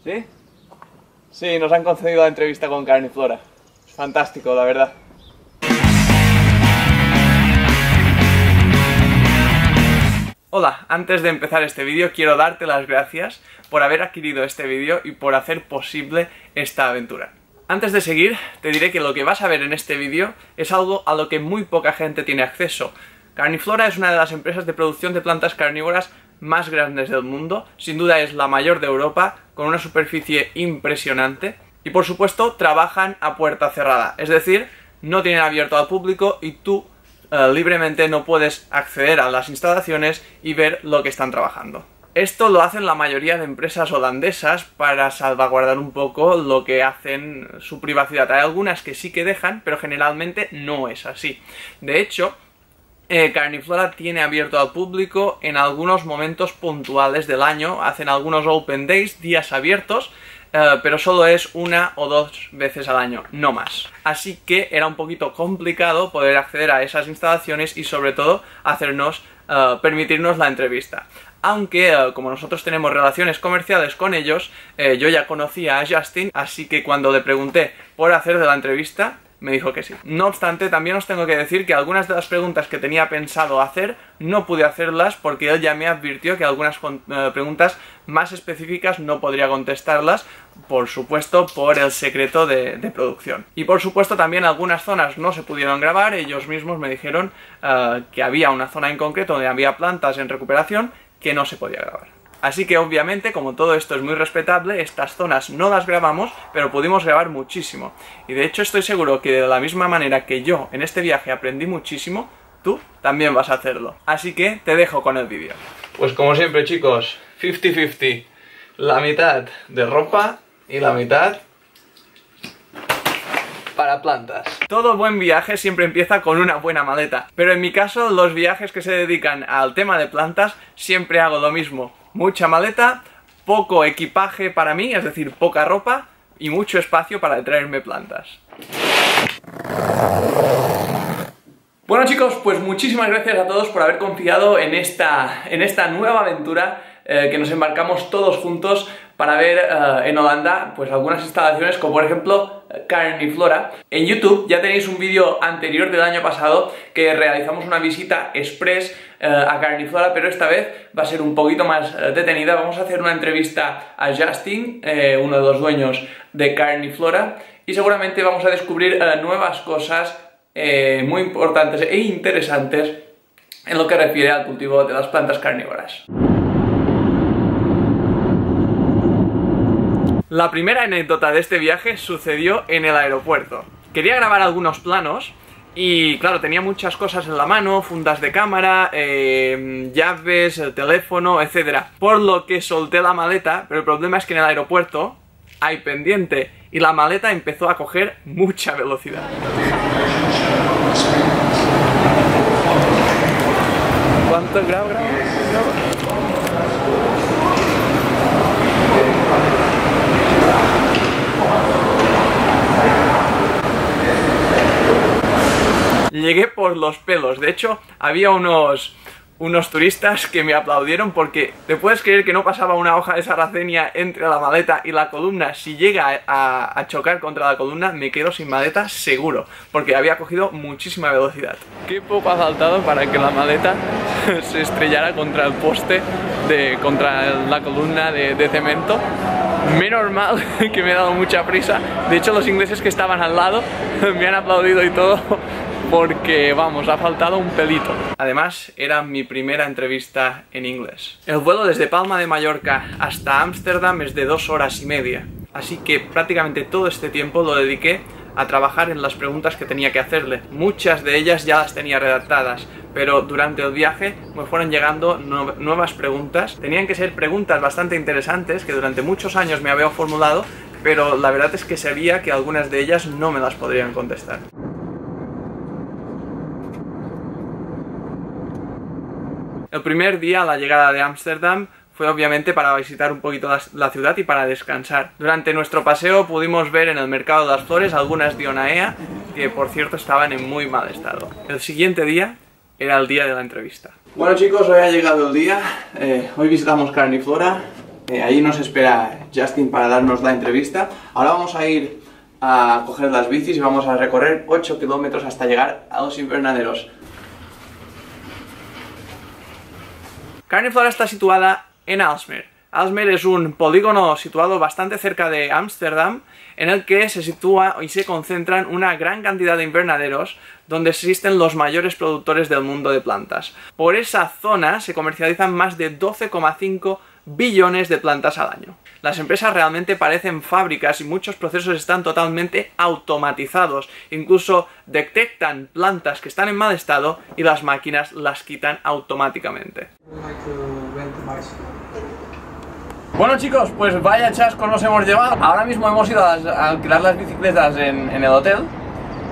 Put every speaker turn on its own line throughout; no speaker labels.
¿Sí? Sí, nos han concedido la entrevista con Carniflora. Es fantástico, la verdad. Hola, antes de empezar este vídeo quiero darte las gracias por haber adquirido este vídeo y por hacer posible esta aventura. Antes de seguir, te diré que lo que vas a ver en este vídeo es algo a lo que muy poca gente tiene acceso. Carniflora es una de las empresas de producción de plantas carnívoras más grandes del mundo, sin duda es la mayor de Europa, con una superficie impresionante y por supuesto trabajan a puerta cerrada, es decir, no tienen abierto al público y tú libremente no puedes acceder a las instalaciones y ver lo que están trabajando. Esto lo hacen la mayoría de empresas holandesas para salvaguardar un poco lo que hacen su privacidad. Hay algunas que sí que dejan, pero generalmente no es así. De hecho, Carniflora tiene abierto al público en algunos momentos puntuales del año, hacen algunos Open Days, días abiertos, pero solo es una o dos veces al año, no más. Así que era un poquito complicado poder acceder a esas instalaciones y sobre todo permitirnos la entrevista. Aunque, como nosotros tenemos relaciones comerciales con ellos, yo ya conocía a Justin, así que cuando le pregunté por hacer de la entrevista, me dijo que sí. No obstante, también os tengo que decir que algunas de las preguntas que tenía pensado hacer no pude hacerlas porque él ya me advirtió que algunas preguntas más específicas no podría contestarlas, por supuesto por el secreto de producción. Y por supuesto también algunas zonas no se pudieron grabar, ellos mismos me dijeron que había una zona en concreto donde había plantas en recuperación que no se podía grabar. Así que obviamente, como todo esto es muy respetable, estas zonas no las grabamos, pero pudimos grabar muchísimo. Y de hecho estoy seguro que de la misma manera que yo en este viaje aprendí muchísimo, tú también vas a hacerlo. Así que te dejo con el vídeo. Pues como siempre chicos, 50-50. La mitad de ropa y la mitad para plantas. Todo buen viaje siempre empieza con una buena maleta, pero en mi caso los viajes que se dedican al tema de plantas siempre hago lo mismo. Mucha maleta, poco equipaje para mí, es decir, poca ropa y mucho espacio para traerme plantas. Bueno chicos, pues muchísimas gracias a todos por haber confiado en esta nueva aventura que nos embarcamos todos juntos para ver en Holanda pues algunas instalaciones como por ejemplo Carniflora. En YouTube ya tenéis un vídeo anterior del año pasado que realizamos una visita express a Carniflora, pero esta vez va a ser un poquito más detenida. Vamos a hacer una entrevista a Justin, uno de los dueños de Carniflora, y seguramente vamos a descubrir nuevas cosas muy importantes e interesantes en lo que refiere al cultivo de las plantas carnívoras. La primera anécdota de este viaje sucedió en el aeropuerto. Quería grabar algunos planos y claro, tenía muchas cosas en la mano, fundas de cámara, llaves, el teléfono, etc. Por lo que solté la maleta, pero el problema es que en el aeropuerto hay pendiente y la maleta empezó a coger mucha velocidad. ¿Cuánto grabo? Llegué por los pelos. De hecho, había unos turistas que me aplaudieron porque te puedes creer que no pasaba una hoja de sarracenia entre la maleta y la columna. Si llega a chocar contra la columna me quedo sin maleta seguro, porque había cogido muchísima velocidad. Qué poco ha faltado para que la maleta se estrellara contra el poste, contra la columna de cemento. Menos mal que me he dado mucha prisa. De hecho los ingleses que estaban al lado me han aplaudido y todo, porque vamos, ha faltado un pelito. Además, era mi primera entrevista en inglés. El vuelo desde Palma de Mallorca hasta Ámsterdam es de 2 horas y media. Así que prácticamente todo este tiempo lo dediqué a trabajar en las preguntas que tenía que hacerle. Muchas de ellas ya las tenía redactadas, pero durante el viaje me fueron llegando nuevas preguntas. Tenían que ser preguntas bastante interesantes que durante muchos años me había formulado, pero la verdad es que sabía que algunas de ellas no me las podrían contestar. El primer día a la llegada de Ámsterdam fue obviamente para visitar un poquito la ciudad y para descansar. Durante nuestro paseo pudimos ver en el mercado de las flores algunas Dionaea que por cierto estaban en muy mal estado. El siguiente día era el día de la entrevista. Bueno chicos, hoy ha llegado el día, hoy visitamos Carniflora, ahí nos espera Justin para darnos la entrevista. Ahora vamos a ir a coger las bicis y vamos a recorrer 8 kilómetros hasta llegar a los invernaderos. Carniflora está situada en Aalsmeer. Aalsmeer es un polígono situado bastante cerca de Ámsterdam, en el que se sitúa y se concentran una gran cantidad de invernaderos donde existen los mayores productores del mundo de plantas. Por esa zona se comercializan más de 12,5 billones de plantas al año. Las empresas realmente parecen fábricas y muchos procesos están totalmente automatizados. Incluso detectan plantas que están en mal estado y las máquinas las quitan automáticamente. Bueno chicos, pues vaya chasco nos hemos llevado. Ahora mismo hemos ido a alquilar las bicicletas en el hotel.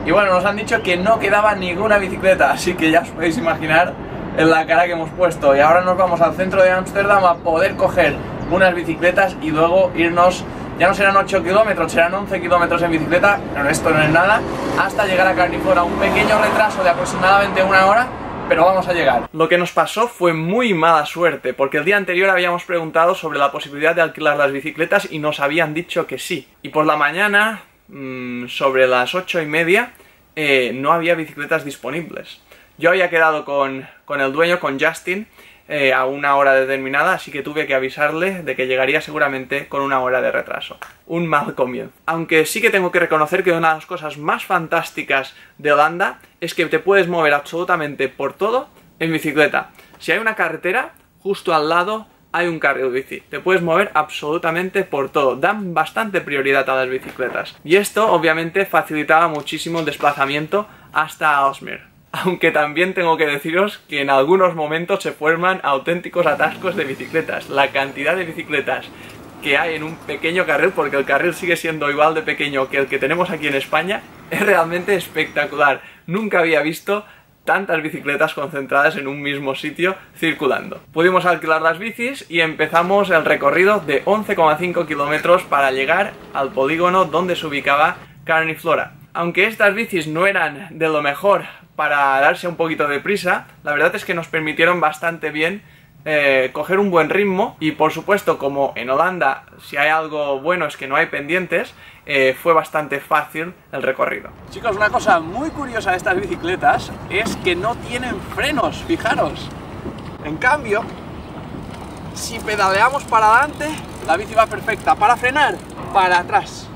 Y bueno, nos han dicho que no quedaba ninguna bicicleta, así que ya os podéis imaginar en la cara que hemos puesto. Y ahora nos vamos al centro de Ámsterdam a poder coger unas bicicletas y luego irnos, ya no serán 8 kilómetros, serán 11 kilómetros en bicicleta, pero esto no es nada, hasta llegar a Carniflora. Un pequeño retraso de aproximadamente una hora, pero vamos a llegar. Lo que nos pasó fue muy mala suerte, porque el día anterior habíamos preguntado sobre la posibilidad de alquilar las bicicletas y nos habían dicho que sí. Y por la mañana, sobre las 8:30, no había bicicletas disponibles. Yo había quedado con el dueño, con Justin, a una hora determinada, así que tuve que avisarle de que llegaría seguramente con una hora de retraso. Un mal comienzo. Aunque sí que tengo que reconocer que una de las cosas más fantásticas de Holanda es que te puedes mover absolutamente por todo en bicicleta. Si hay una carretera, justo al lado hay un carril bici. Te puedes mover absolutamente por todo. Dan bastante prioridad a las bicicletas. Y esto obviamente facilitaba muchísimo el desplazamiento hasta Aalsmeer. Aunque también tengo que deciros que en algunos momentos se forman auténticos atascos de bicicletas. La cantidad de bicicletas que hay en un pequeño carril, porque el carril sigue siendo igual de pequeño que el que tenemos aquí en España, es realmente espectacular. Nunca había visto tantas bicicletas concentradas en un mismo sitio circulando. Pudimos alquilar las bicis y empezamos el recorrido de 11,5 kilómetros para llegar al polígono donde se ubicaba Carniflora. Aunque estas bicis no eran de lo mejor para darse un poquito de prisa, la verdad es que nos permitieron bastante bien coger un buen ritmo y por supuesto, como en Holanda si hay algo bueno es que no hay pendientes, fue bastante fácil el recorrido. Chicos, una cosa muy curiosa de estas bicicletas es que no tienen frenos, fijaros. En cambio, si pedaleamos para adelante, la bici va perfecta. Para frenar, para atrás.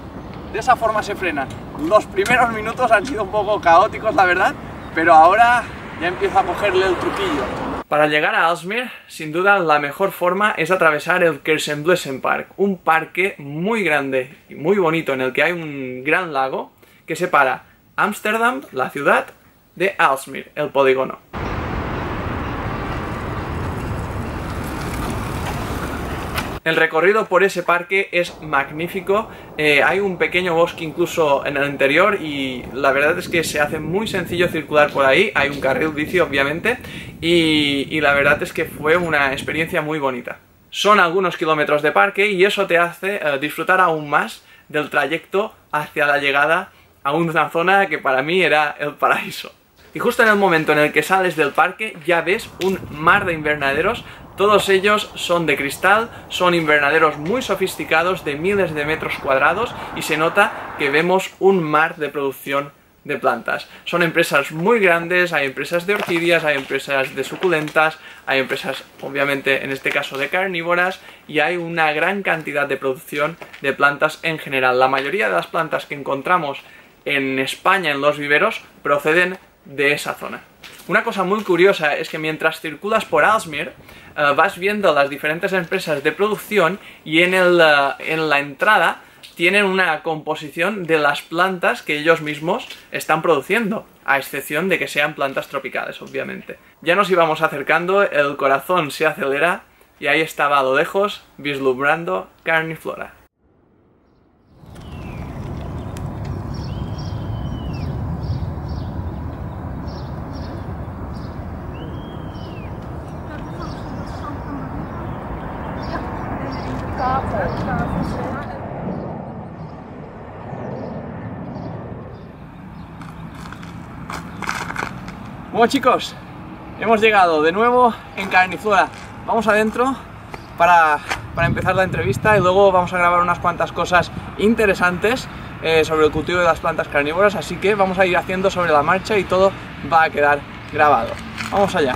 De esa forma se frenan. Los primeros minutos han sido un poco caóticos, la verdad, pero ahora ya empiezo a cogerle el truquillo. Para llegar a Aalsmeer, sin duda la mejor forma es atravesar el Kersenbluesenpark, un parque muy grande y muy bonito en el que hay un gran lago que separa Ámsterdam, la ciudad, de Aalsmeer, el polígono. El recorrido por ese parque es magnífico, hay un pequeño bosque incluso en el interior y la verdad es que se hace muy sencillo circular por ahí, hay un carril bici obviamente y la verdad es que fue una experiencia muy bonita. Son algunos kilómetros de parque y eso te hace disfrutar aún más del trayecto hacia la llegada a una zona que para mí era el paraíso. Y justo en el momento en el que sales del parque ya ves un mar de invernaderos. Todos ellos son de cristal, son invernaderos muy sofisticados de miles de metros cuadrados y se nota que vemos un mar de producción de plantas. Son empresas muy grandes, hay empresas de orquídeas, hay empresas de suculentas, hay empresas obviamente en este caso de carnívoras y hay una gran cantidad de producción de plantas en general. La mayoría de las plantas que encontramos en España en los viveros proceden de esa zona. Una cosa muy curiosa es que mientras circulas por Aalsmeer vas viendo las diferentes empresas de producción y en la entrada tienen una composición de las plantas que ellos mismos están produciendo, a excepción de que sean plantas tropicales, obviamente. Ya nos íbamos acercando, el corazón se acelera y ahí estaba a lo lejos vislumbrando Carniflora. Bueno chicos, hemos llegado de nuevo en Carniflora. Vamos adentro para para empezar la entrevista y luego vamos a grabar unas cuantas cosas interesantes sobre el cultivo de las plantas carnívoras, así que vamos a ir haciendo sobre la marcha y todo va a quedar grabado. Vamos allá.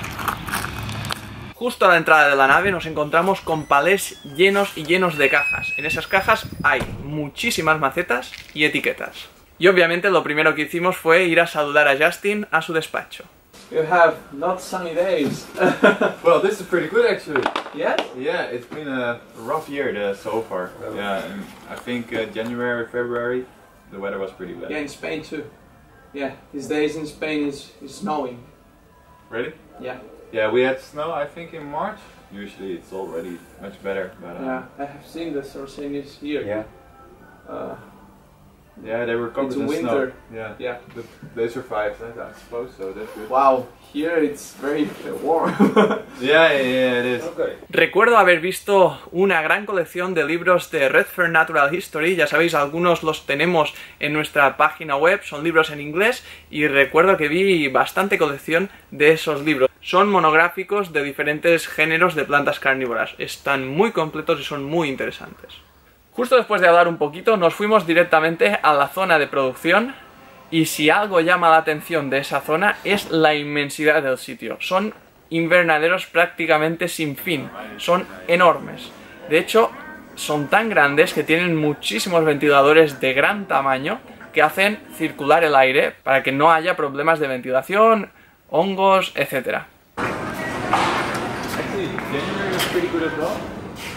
Justo a la entrada de la nave nos encontramos con palés llenos y llenos de cajas. En esas cajas hay muchísimas macetas y etiquetas. Y obviamente lo primero que hicimos fue ir a saludar a Justin a su despacho. You have not sunny days.
Well, this is pretty good actually.
Yeah?
Yeah, it's been a rough year so far. Yeah, and I think January, February, the weather was pretty bad.
Yeah, in Spain too. Yeah, these days in Spain is snowing.
Really?
Yeah.
Yeah, we had snow I think in March. Usually it's already much better. But,
yeah, I have seen the Sorcenis here.
Yeah. Yeah, they were covered in
winter.
Snow.
Yeah.
But they survived that, I suppose, so that's good.
Wow, here it's very warm.
Yeah, it is.
Okay. Recuerdo haber visto una gran colección de libros de Redfern Natural History. Ya sabéis, algunos los tenemos en nuestra página web, son libros en inglés, y recuerdo que vi bastante colección de esos libros. Son monográficos de diferentes géneros de plantas carnívoras. Están muy completos y son muy interesantes. Justo después de hablar un poquito, nos fuimos directamente a la zona de producción, y si algo llama la atención de esa zona es la inmensidad del sitio. Son invernaderos prácticamente sin fin, son enormes. De hecho, son tan grandes que tienen muchísimos ventiladores de gran tamaño que hacen circular el aire para que no haya problemas de ventilación, hongos, etc.
Actually, January was pretty good as well,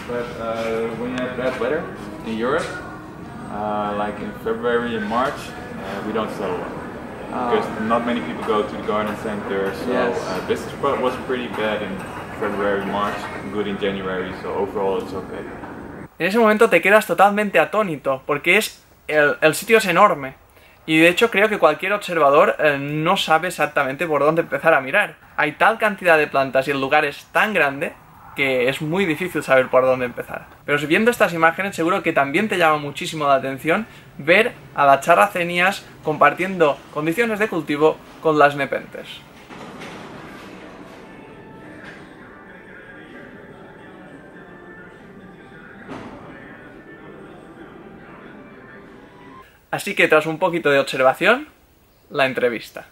but when you have bad weather in Europe, like in February and March, we don't sell a lot. Because not many people go to the garden center, so
yes.
Business was pretty bad in February, March, good in January, so overall it's okay.
En ese momento te quedas totalmente atónito, porque el sitio es enorme. Y de hecho creo que cualquier observador no sabe exactamente por dónde empezar a mirar. Hay tal cantidad de plantas y el lugar es tan grande que es muy difícil saber por dónde empezar. Pero si viendo estas imágenes seguro que también te llama muchísimo la atención ver a las charracenias compartiendo condiciones de cultivo con las nepentes. Así que tras un poquito de observación, la entrevista.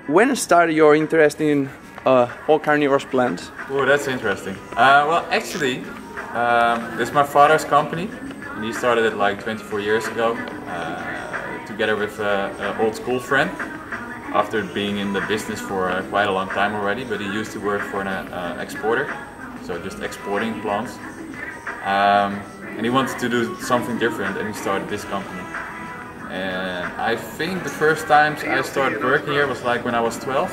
When started your interest in all carnivorous plants?
Oh, that's interesting. Well, actually, it's my father's company, and he started it like 24 years ago, together with an old school friend, after being in the business for quite a long time already, but he used to work for an exporter, so just exporting plants. And he wanted to do something different, and he started this company. And I think the first times I started working here was like when I was 12.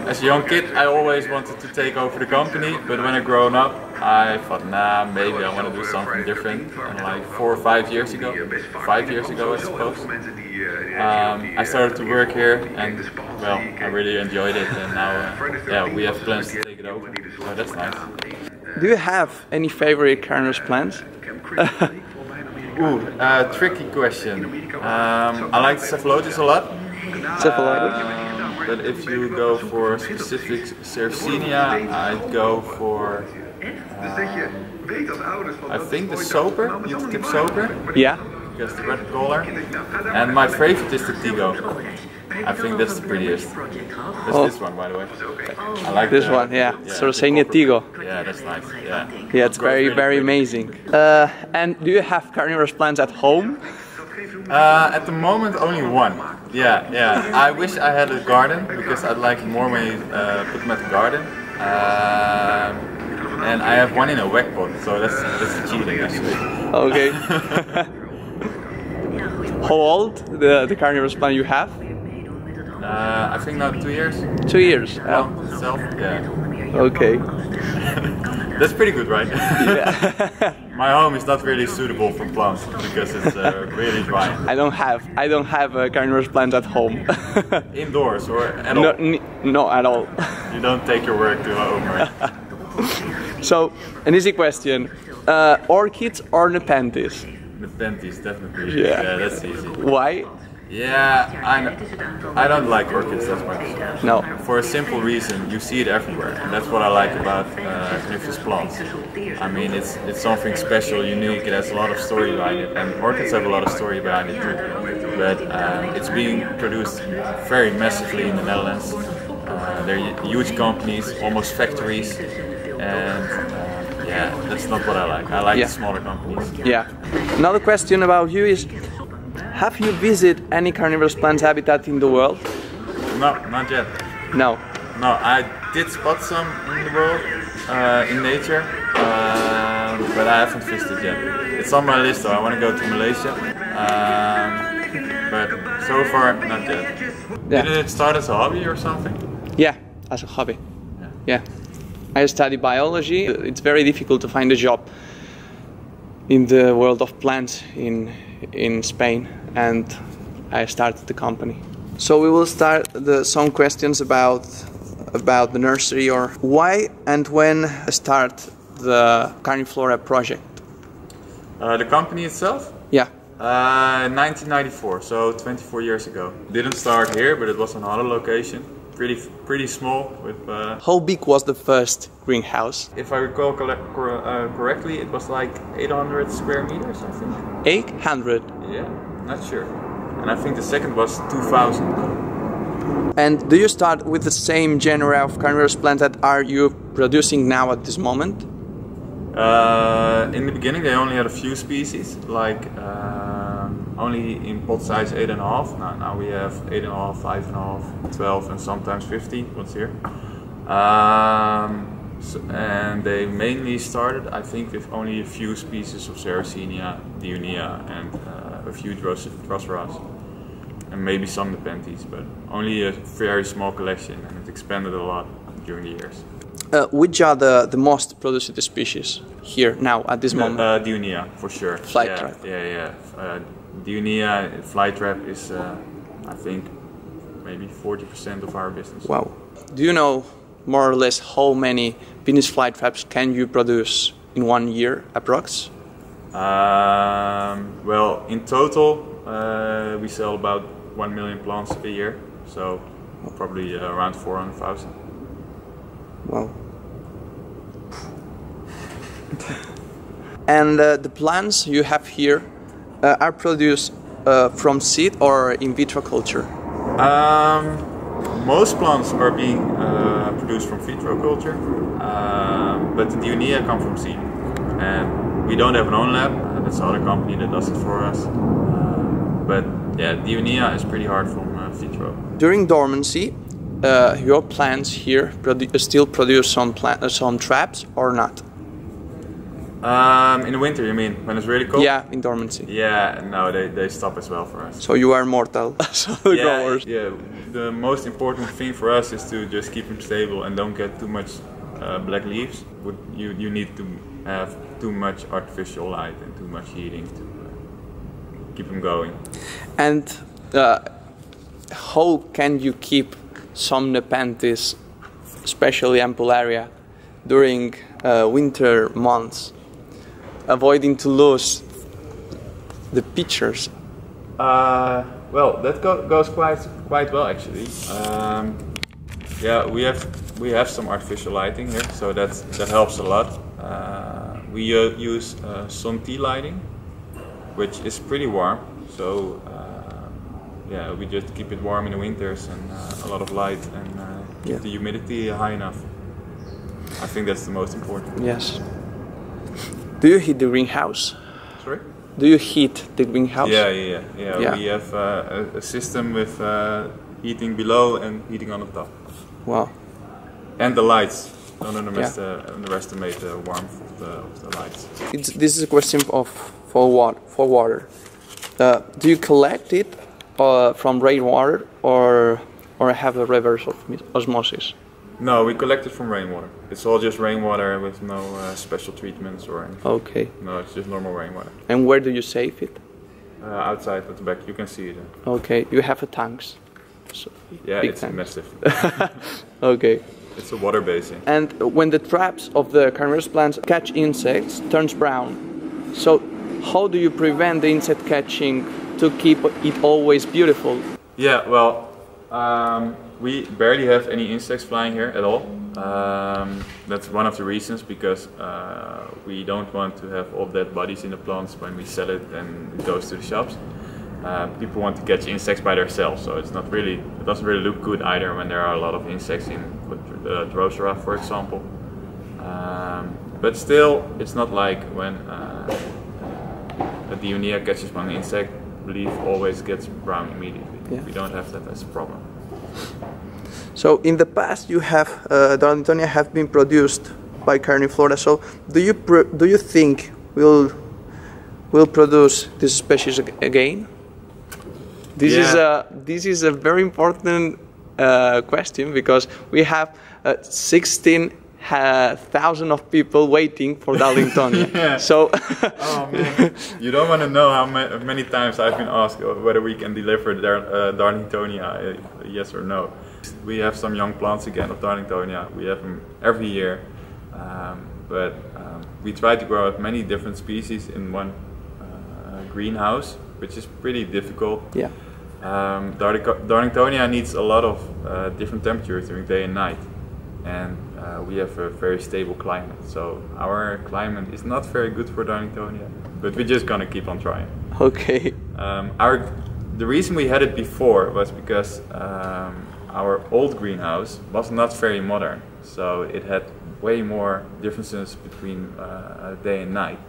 As a young kid I always wanted to take over the company, but when I grown up I thought, nah, maybe I want to do something different. And like 4 or 5 years ago, 5 years ago I suppose, I started to work here, and well, I really enjoyed it, and now yeah, we have plans to take it over, so that's nice.
Do you have any favorite carnivorous plants?
Ooh, tricky question. I like Cephalotes a lot.
Cephalotes?
But if you go for specific Sarracenia, I'd go for I think the Soper, Tip Soper.
Yeah.
Because the red color. And my favorite is the Tigo. I think that's the prettiest. That's this one, by the way. I like
this one, yeah. Sarracenia Tigo.
Yeah, that's nice. Yeah.
Yeah, it's very amazing. And do you have carnivorous plants at home?
At the moment, only one. Yeah. I wish I had a garden, because I'd like more when you put them at the garden. And I have one in a wet pot, so that's cheating actually.
Okay. How old the carnivorous plant you have?
I think now 2 years.
2 years.
Itself, yeah.
Okay.
That's pretty good, right?
Yeah.
My home is not really suitable for plants because it's really dry.
I don't have carnivorous plants at home.
Indoors or at all?
No, at all.
You don't take your work to home, right?
So, an easy question: orchids or nepenthes?
Nepenthes, definitely.
Yeah.
Yeah, that's easy.
Why?
Yeah, I don't like orchids that much.
No.
For a simple reason, you see it everywhere, and that's what I like about Coniferous plants. I mean, it's something special, unique. It has a lot of story behind it, and orchids have a lot of story behind it too. But it's being produced very massively in the Netherlands. They're huge companies, almost factories, and yeah, that's not what I like. I like the smaller companies.
Yeah. Another question about you is, have you visited any carnivorous plants habitat in the world?
No, not yet.
No.
No, I did spot some in the world, in nature, but I haven't visited yet. It's on my list though, I want to go to Malaysia, but so far not yet.
Yeah.
Did it start as a hobby or something?
Yeah, as a hobby. Yeah. I study biology. It's very difficult to find a job in the world of plants in Spain, and I started the company. So we will start some questions about the nursery, or why and when start the Carniflora project.
The company itself?
Yeah.
1994, so 24 years ago. Didn't start here, but it was on another location. Pretty small. With
How big was the first greenhouse?
if I recall correctly, it was like 800 square meters, I think.
800.
Yeah, not sure. And I think the second was 2000.
And do you start with the same genera of carnivorous plants that are you producing now at this moment?
In the beginning, they only had a few species, like only in pot size 8.5. Now we have 8.5, 5.5, 12, and sometimes 50. What's here? And they mainly started, I think, with only a few species of Sarracenia, Dionaea, and a few Drosseras, and maybe some Nepenthes, but only a very small collection, and it expanded a lot during the years.
Which are the most produced species here now at this moment?
Dionaea, for sure.
Flytrap.
Yeah. Dionaea Flytrap is, I think, maybe 40% of our business.
Wow. Do you know more or less how many Venus flytraps can you produce in 1 year, approx?
Well, in total, we sell about 1 million plants a year, so probably around 400,000.
Wow. And the plants you have here are produced from seed or in vitro culture?
Most plants are being produced from vitro culture, but the Dionaea come from seed. And we don't have an own lab, that's another company that does it for us. But yeah, Dionaea is pretty hard from vitro.
During dormancy, your plants here still produce some traps or not?
In the winter, you mean, when it's really cold?
Yeah, in dormancy.
Yeah, no, they stop as well for us.
So you are mortal, so the growers.
Yeah, the most important thing for us is to just keep them stable and don't get too much black leaves. You need to have too much artificial light and too much heating to keep them going.
And how can you keep some Nepenthes, especially Ampullaria, during winter months, avoiding to lose the pictures?
Well, that goes quite well actually. Yeah, we have some artificial lighting here, so that helps a lot. We use Sun-T lighting, which is pretty warm. So yeah, we just keep it warm in the winters and a lot of light and keep the humidity high enough. I think that's the most important.
Yes. Do you heat the greenhouse?
Sorry?
Do you heat the greenhouse?
Yeah. We have a system with heating below and heating on the top.
Wow.
And the lights. Don't underestimate the warmth of the lights.
This is a question for water. Do you collect it from rainwater or have a reverse osmosis?
No, we collect it from rainwater. It's all just rainwater with no special treatments or anything.
Okay.
No, it's just normal rainwater.
And where do you save it?
Outside at the back, you can see it.
Okay, you have a tanks. So
yeah, it's
tanks.
massive.
Okay.
It's a water basin.
And when the traps of the carnivorous plants catch insects, turns brown. So how do you prevent the insect catching to keep it always beautiful?
Yeah, well, we barely have any insects flying here at all. That's one of the reasons, because we don't want to have all dead bodies in the plants when we sell it and it goes to the shops. People want to catch insects by themselves, so it doesn't really look good either when there are a lot of insects in the Drosera, for example. But still, it's not like when a Dionaea catches one insect, the leaf always gets brown immediately. Yeah. We don't have that as a problem.
So in the past, you have Darlingtonia have been produced by Carniflora. So do you think we'll produce this species again? This is a very important question, because we have 16,000 of people waiting for Darlingtonia.
Yeah.
So
oh man, you don't want to know how many times I've been asked whether we can deliver Darlingtonia, yes or no. We have some young plants again of Darlingtonia. We have them every year, but we try to grow up many different species in one greenhouse, which is pretty difficult.
Yeah.
Darlingtonia needs a lot of different temperatures during day and night, and we have a very stable climate. So our climate is not very good for Darlingtonia, but we're just gonna keep on trying.
Okay.
The reason we had it before was because our old greenhouse was not very modern, so it had way more differences between day and night,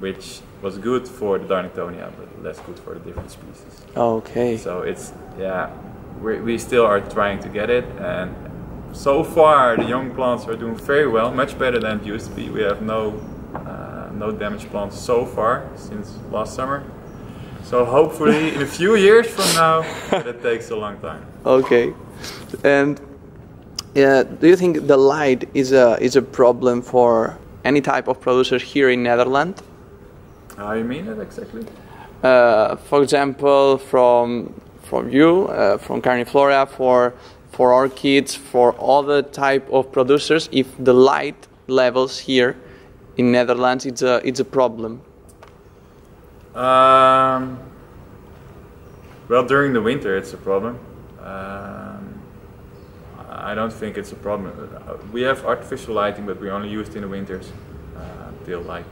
which was good for the Darlingtonia, but less good for the different species.
Okay.
So it's, yeah, we still are trying to get it, and so far the young plants are doing very well, much better than it used to be. We have no damaged plants so far since last summer. So hopefully in a few years from now, but it takes a long time.
Okay. And do you think the light is a problem for any type of producer here in Netherlands?
How you mean it exactly?
For example, from you, from Carniflora, for orchids, for other type of producers, if the light levels here in Netherlands, it's a problem.
Well, during the winter it's a problem. I don't think it's a problem. We have artificial lighting, but we only use it in the winters till like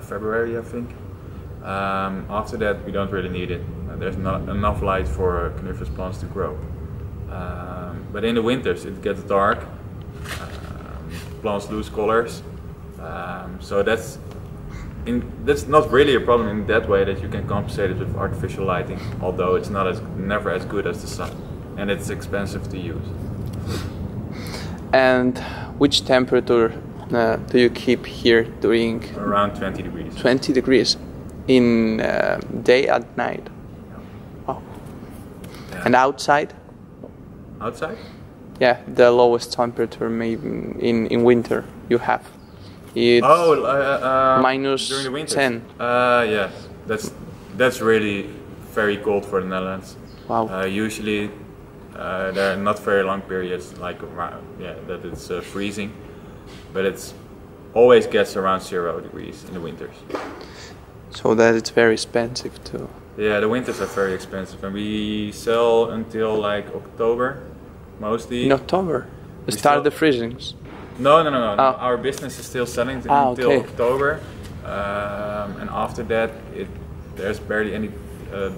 February, I think. After that, we don't really need it. There's not enough light for coniferous plants to grow. But in the winters, it gets dark. Plants lose colors. So that's not really a problem in that way, that you can compensate it with artificial lighting, although it's never as good as the sun, and it's expensive to use.
And which temperature do you keep here during?
Around 20 degrees.
20 degrees in day and night. Wow. Yeah. And outside?
Outside?
Yeah, the lowest temperature maybe in winter you have. It's minus
during the winter.
10.
Yeah, that's really very cold for the Netherlands.
Wow.
Usually there are not very long periods like that it's freezing, but it's always gets around 0 degrees in the winters.
So that it's very expensive too.
Yeah, the winters are very expensive, and we sell until like October, mostly.
In October? Start the freezings?
No. Our business is still selling until October, and after that there's barely any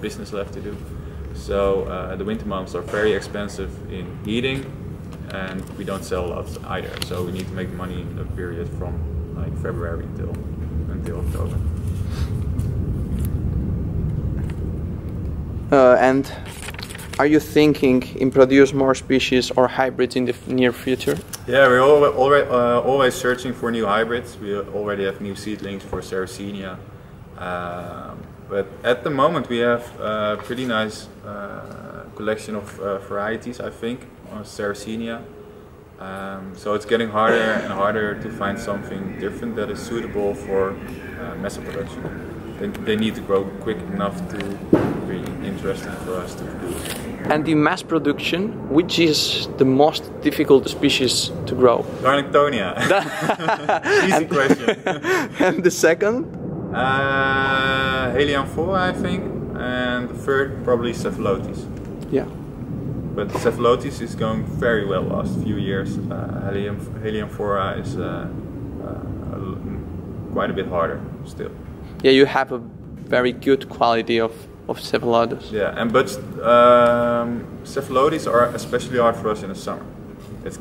business left to do. So the winter months are very expensive in heating, and we don't sell lots either. So we need to make money in the period from like February until October.
And are you thinking in produce more species or hybrids in the near future?
Yeah, we're always searching for new hybrids. We already have new seedlings for Sarracenia. But at the moment we have a pretty nice collection of varieties, I think, on Sarracenia. So it's getting harder and harder to find something different that is suitable for mass production. They need to grow quick enough to be interesting for us to produce.
And in mass production, which is the most difficult species to grow?
Darlingtonia. Easy question.
And the second?
Helianphora, I think, and the third probably Cephalotes.
Yeah.
But Cephalotes is going very well last few years. Helianphora is quite a bit harder still.
Yeah, you have a very good quality of Cephalotes.
Yeah, but Cephalotes are especially hard for us in the summer. It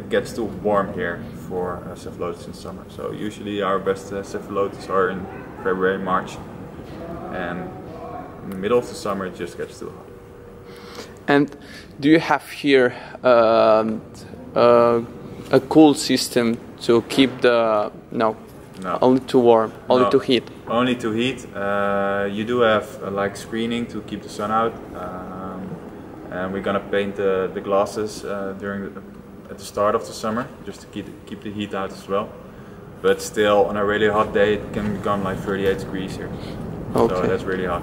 gets too warm here for Cephalotes in summer. So usually our best Cephalotes are in February, March, and in the middle of the summer it just gets too hot.
And do you have here a cool system to keep the
No.
only to warm, only
No,
to heat?
Only to heat. You do have like screening to keep the sun out, and we're gonna paint the glasses at the start of the summer just to keep the heat out as well. But still, on a really hot day, it can become like 38 degrees here.
Okay.
So that's really hot.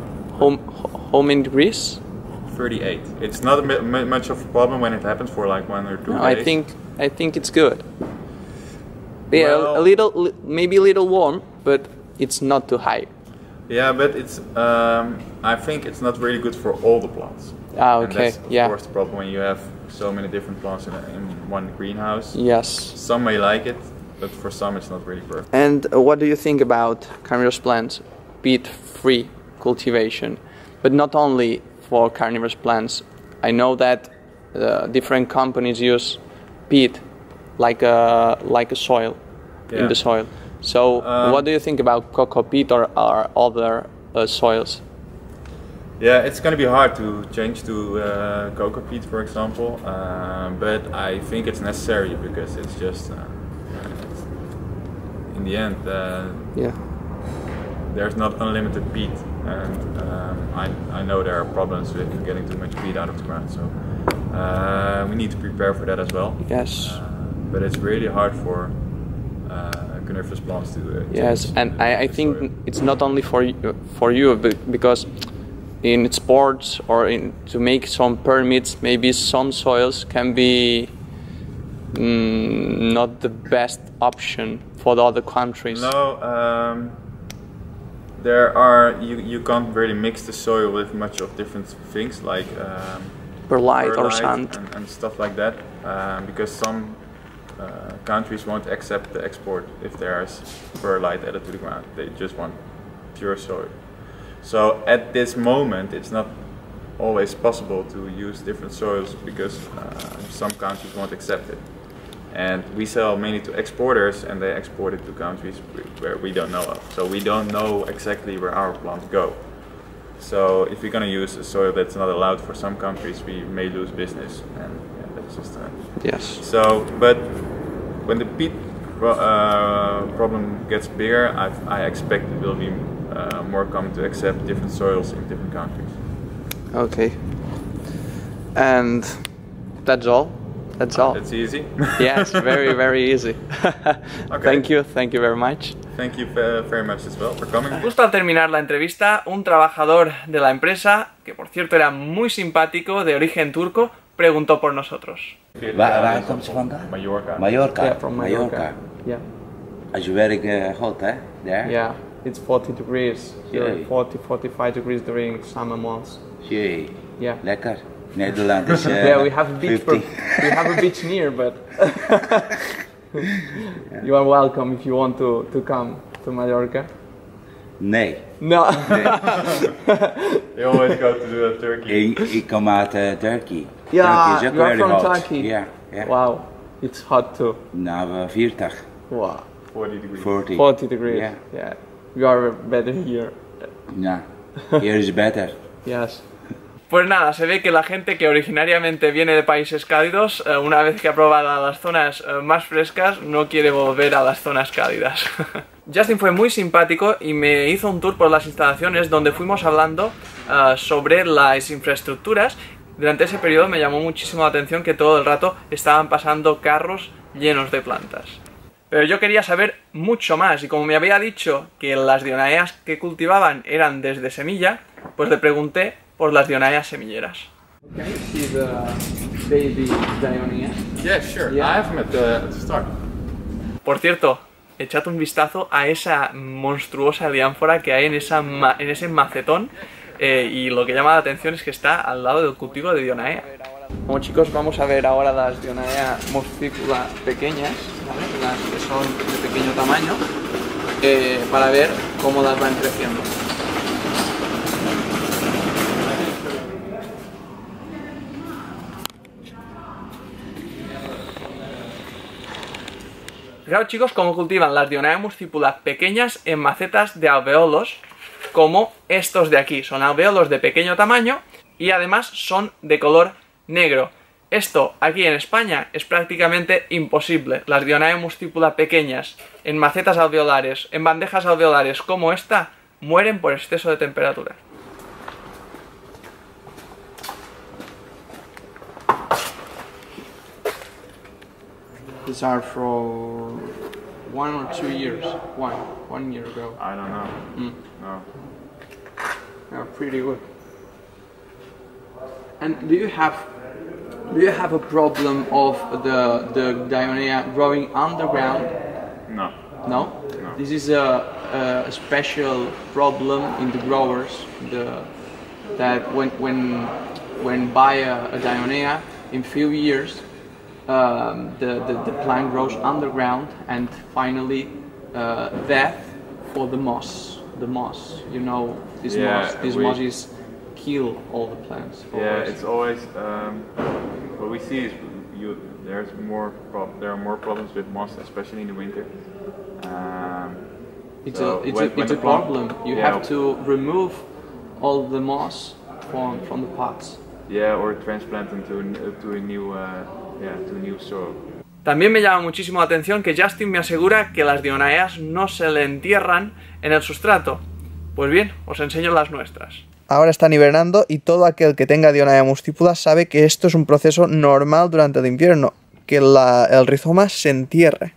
How many degrees?
38. It's not much of a problem when it happens for like 1 or 2
No,
days.
I think it's good. Yeah,
Well,
a little, maybe a little warm, but it's not too high.
Yeah, but it's. I think it's not really good for all the plants.
Ah,
And
okay.
that's of
Yeah.
course the problem when you have so many different plants in one greenhouse.
Yes.
Some may like it, but for some it's not really perfect.
And what do you think about carnivorous plants, peat-free cultivation? But not only for carnivorous plants. I know that different companies use peat like a soil in
Yeah.
the soil. So what do you think about cocoa peat or other soils?
Yeah, it's going to be hard to change to cocoa peat, for example, but I think it's necessary because it's just in the end
Yeah.
there's not unlimited peat, and I know there are problems with getting too much peat out of the ground, so we need to prepare for that as well.
Yes.
But it's really hard for coniferous plants to
Yes,
change
and I
the
think
soil.
it's not only for you, but because in sports or to make some permits, maybe some soils can be not the best option for the other countries.
No, you can't really mix the soil with much of different things like
Perlite or
perlite
sand.
and stuff like that, because some countries won't accept the export if there's perlite added to the ground. They just want pure soil. So at this moment it's not always possible to use different soils because some countries won't accept it. And we sell mainly to exporters, and they export it to countries where we don't know of. So we don't know exactly where our plants go. So if we're going to use a soil that's not allowed for some countries, we may lose business, and yeah, that's just
Yes.
so. But when the peat problem gets bigger, I expect it will be more common to accept different soils in different countries.
Okay. And that's all. That's all.
That's easy.
Yes, very, very easy.
Okay.
Thank you very much.
Thank you very much as well for coming.
Justo al terminar la entrevista, un trabajador de la empresa, que por cierto era muy simpático, de origen turco, preguntó por nosotros.
Waar komt ze vandaan?
Mallorca.
Mallorca.
Yeah, from Mallorca. Yeah.
It's very hot, eh? There?
Yeah, it's 40 degrees.
Here,
40-45 degrees during summer months.
Jee.
Yeah.
Lekker. Nederland is
Yeah, we have a beach.
50.
We have a beach near, but you are welcome if you want to come to Mallorca.
Nee.
No.
You always go to Turkey.
Ik kom uit Turkey.
Yeah,
Turkey is ook
you are
very
from
hot.
Turkey.
Ja. Ja.
Wow, it's hot too.
Nou, 40.
Wow,
40 degrees.
40.
40 degrees.
Yeah.
Yeah, you are better here.
Nou, here is better.
Yes. Pues nada, se ve que la gente que originariamente viene de países cálidos, una vez que ha probado las zonas más frescas, no quiere volver a las zonas cálidas. Justin fue muy simpático y me hizo un tour por las instalaciones donde fuimos hablando sobre las infraestructuras. Durante ese periodo me llamó muchísimo la atención que todo el rato estaban pasando carros llenos de plantas. Pero yo quería saber mucho más, y como me había dicho que las dionaeas que cultivaban eran desde semilla, pues le pregunté por las dionaeas semilleras. Okay, see the baby dionea.
Yeah, sure.
Yeah.
I have them at the start.
Por cierto, echad un vistazo a esa monstruosa liánfora que hay en ese macetón. Y lo que llama la atención es que está al lado del cultivo de Dionaea. Bueno, chicos, vamos a ver ahora las Dionaea muscipula pequeñas, ¿vale? Las que son de pequeño tamaño, para ver cómo las van creciendo. Fijaos, chicos, cómo cultivan las Dionaea muscipula pequeñas en macetas de alveolos, como estos de aquí. Son alveolos de pequeño tamaño y además son de color negro. Esto aquí en España es prácticamente imposible. Las Dionaea muscipula pequeñas en macetas alveolares, en bandejas alveolares como esta, mueren por exceso de temperatura. These are for 1 or 2 years. One year ago.
I don't know. No.
They're pretty good. And do you have a problem of the Dionaea growing underground?
No.
No? This is a special problem in the growers. That when buy a Dionaea, in few years the plant grows underground and finally death for the moss. The moss, you know, this moss is kill all the plants.
Yeah, it's always what we see is there are more problems with moss, especially in the winter.
It's a problem. You have to remove all the moss from the pots.
Yeah, or transplant them to a new soil.
También me llama muchísimo la atención que Justin me asegura que las Dionaeas no se le entierran en el sustrato. Pues bien, os enseño las nuestras. Ahora están hibernando y todo aquel que tenga Dionaea muscipula sabe que esto es un proceso normal durante el invierno, que el rizoma se entierre.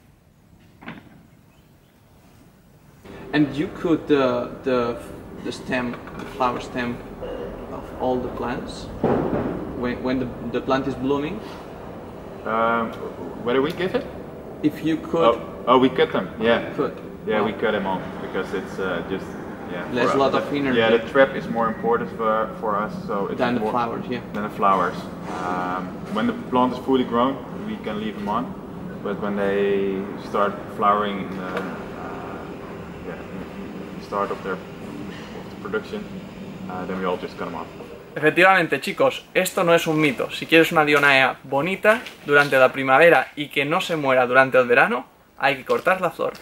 And you cut the flower stem of all the plants when the plant is blooming.
Where do we give it?
If you could.
Oh, we cut them. Yeah.
Could.
Yeah,
wow.
We cut them off because it's just
there's a lot of energy.
Yeah, the trap is more important for us, so it's
than the flowers. Yeah.
Than the flowers. When the plant is fully grown, we can leave them on, but when they start flowering in the start of the production, then we all just cut them off.
Efectivamente, chicos, esto no es un mito. Si quieres una Dionaea bonita durante la primavera y que no se muera durante el verano, hay que cortar la flor.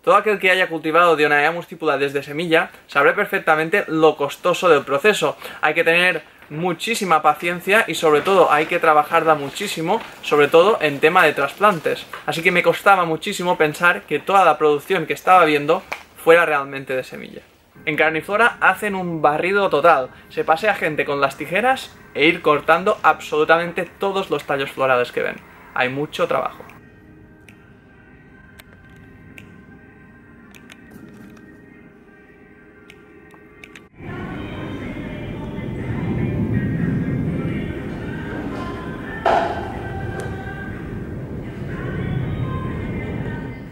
Todo aquel que haya cultivado Dionaea muscipula desde semilla sabrá perfectamente lo costoso del proceso. Hay que tener muchísima paciencia y sobre todo hay que trabajarla muchísimo, sobre todo en tema de trasplantes. Así que me costaba muchísimo pensar que toda la producción que estaba viendo fuera realmente de semilla. En Carniflora hacen un barrido total, se pasea gente con las tijeras e ir cortando absolutamente todos los tallos florales que ven. Hay mucho trabajo.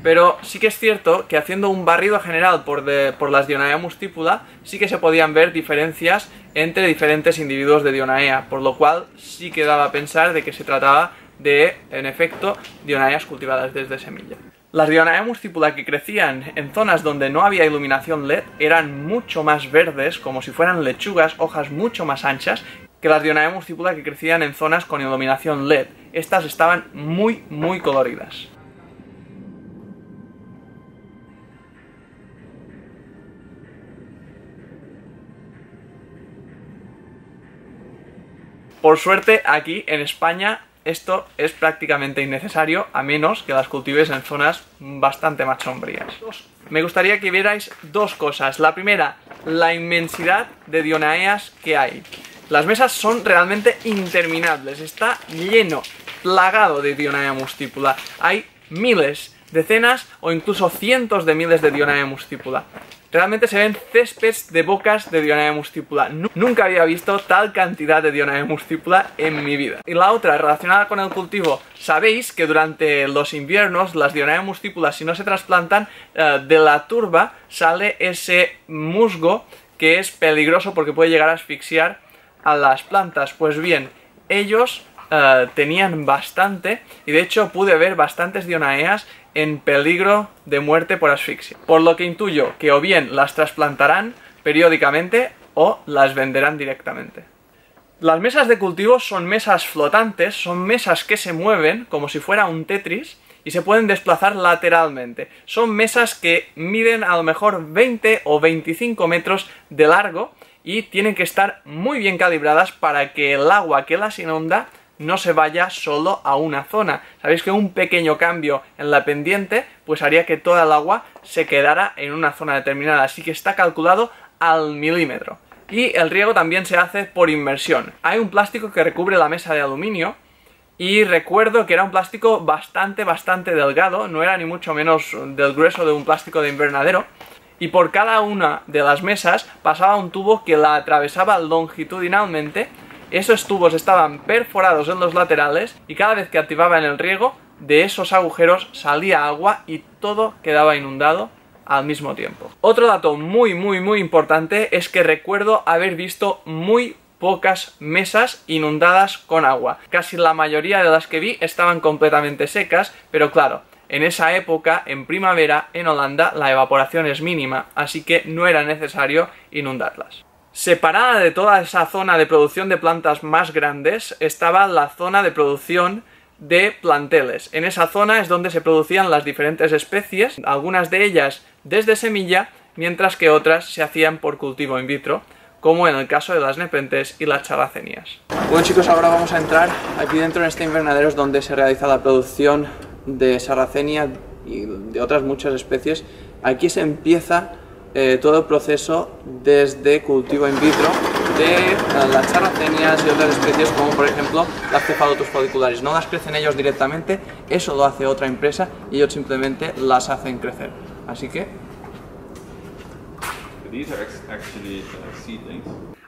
Pero sí que es cierto que haciendo un barrido general por las Dionaea muscipula, sí que se podían ver diferencias entre diferentes individuos de Dionaea, por lo cual sí que daba a pensar de que se trataba de, en efecto, Dionaeas cultivadas desde semilla. Las Dionaea muscipula que crecían en zonas donde no había iluminación LED eran mucho más verdes, como si fueran lechugas, hojas mucho más anchas, que las Dionaea muscipula que crecían en zonas con iluminación LED. Estas estaban muy coloridas. Por suerte, aquí en España esto es prácticamente innecesario, a menos que las cultives en zonas bastante más sombrías. Me gustaría que vierais dos cosas. La primera, la inmensidad de Dionaeas que hay. Las mesas son realmente interminables, está lleno, plagado de Dionaea muscipula. Hay miles, decenas o incluso cientos de miles de Dionaea muscipula. Realmente se ven céspedes de bocas de Dionaea muscipula. Nunca había visto tal cantidad de Dionaea muscipula en mi vida. Y la otra, relacionada con el cultivo, sabéis que durante los inviernos las Dionaea muscipula, si no se trasplantan, de la turba sale ese musgo que es peligroso porque puede llegar a asfixiar a las plantas. Pues bien, ellos tenían bastante, y de hecho pude ver bastantes Dionaeas en peligro de muerte por asfixia. Por lo que intuyo que o bien las trasplantarán periódicamente o las venderán directamente. Las mesas de cultivo son mesas flotantes, son mesas que se mueven como si fuera un Tetris y se pueden desplazar lateralmente. Son mesas que miden a lo mejor 20 o 25 metros de largo y tienen que estar muy bien calibradas para que el agua que las inunda no se vaya solo a una zona. Sabéis que un pequeño cambio en la pendiente pues haría que toda el agua se quedara en una zona determinada, así que está calculado al milímetro. Y el riego también se hace por inmersión. Hay un plástico que recubre la mesa de aluminio y recuerdo que era un plástico bastante delgado, no era ni mucho menos del grueso de un plástico de invernadero, y por cada una de las mesas pasaba un tubo que la atravesaba longitudinalmente. Esos tubos estaban perforados en los laterales y cada vez que activaban el riego, de esos agujeros salía agua y todo quedaba inundado al mismo tiempo. Otro dato muy importante es que recuerdo haber visto muy pocas mesas inundadas con agua. Casi la mayoría de las que vi estaban completamente secas, pero claro, en esa época, en primavera, en Holanda, la evaporación es mínima, así que no era necesario inundarlas. Separada de toda esa zona de producción de plantas más grandes, estaba la zona de producción de planteles. En esa zona es donde se producían las diferentes especies, algunas de ellas desde semilla, mientras que otras se hacían por cultivo in vitro, como en el caso de las nepentes y las charracenias. Bueno chicos, ahora vamos a entrar aquí dentro en este invernadero, es donde se realiza la producción de sarracenia y de otras muchas especies. Aquí se empieza todo el proceso desde cultivo in vitro de las charracenias y otras especies, como por ejemplo las Cephalotus follicularis. No las crecen ellos directamente, eso lo hace otra empresa y ellos simplemente las hacen crecer. Así que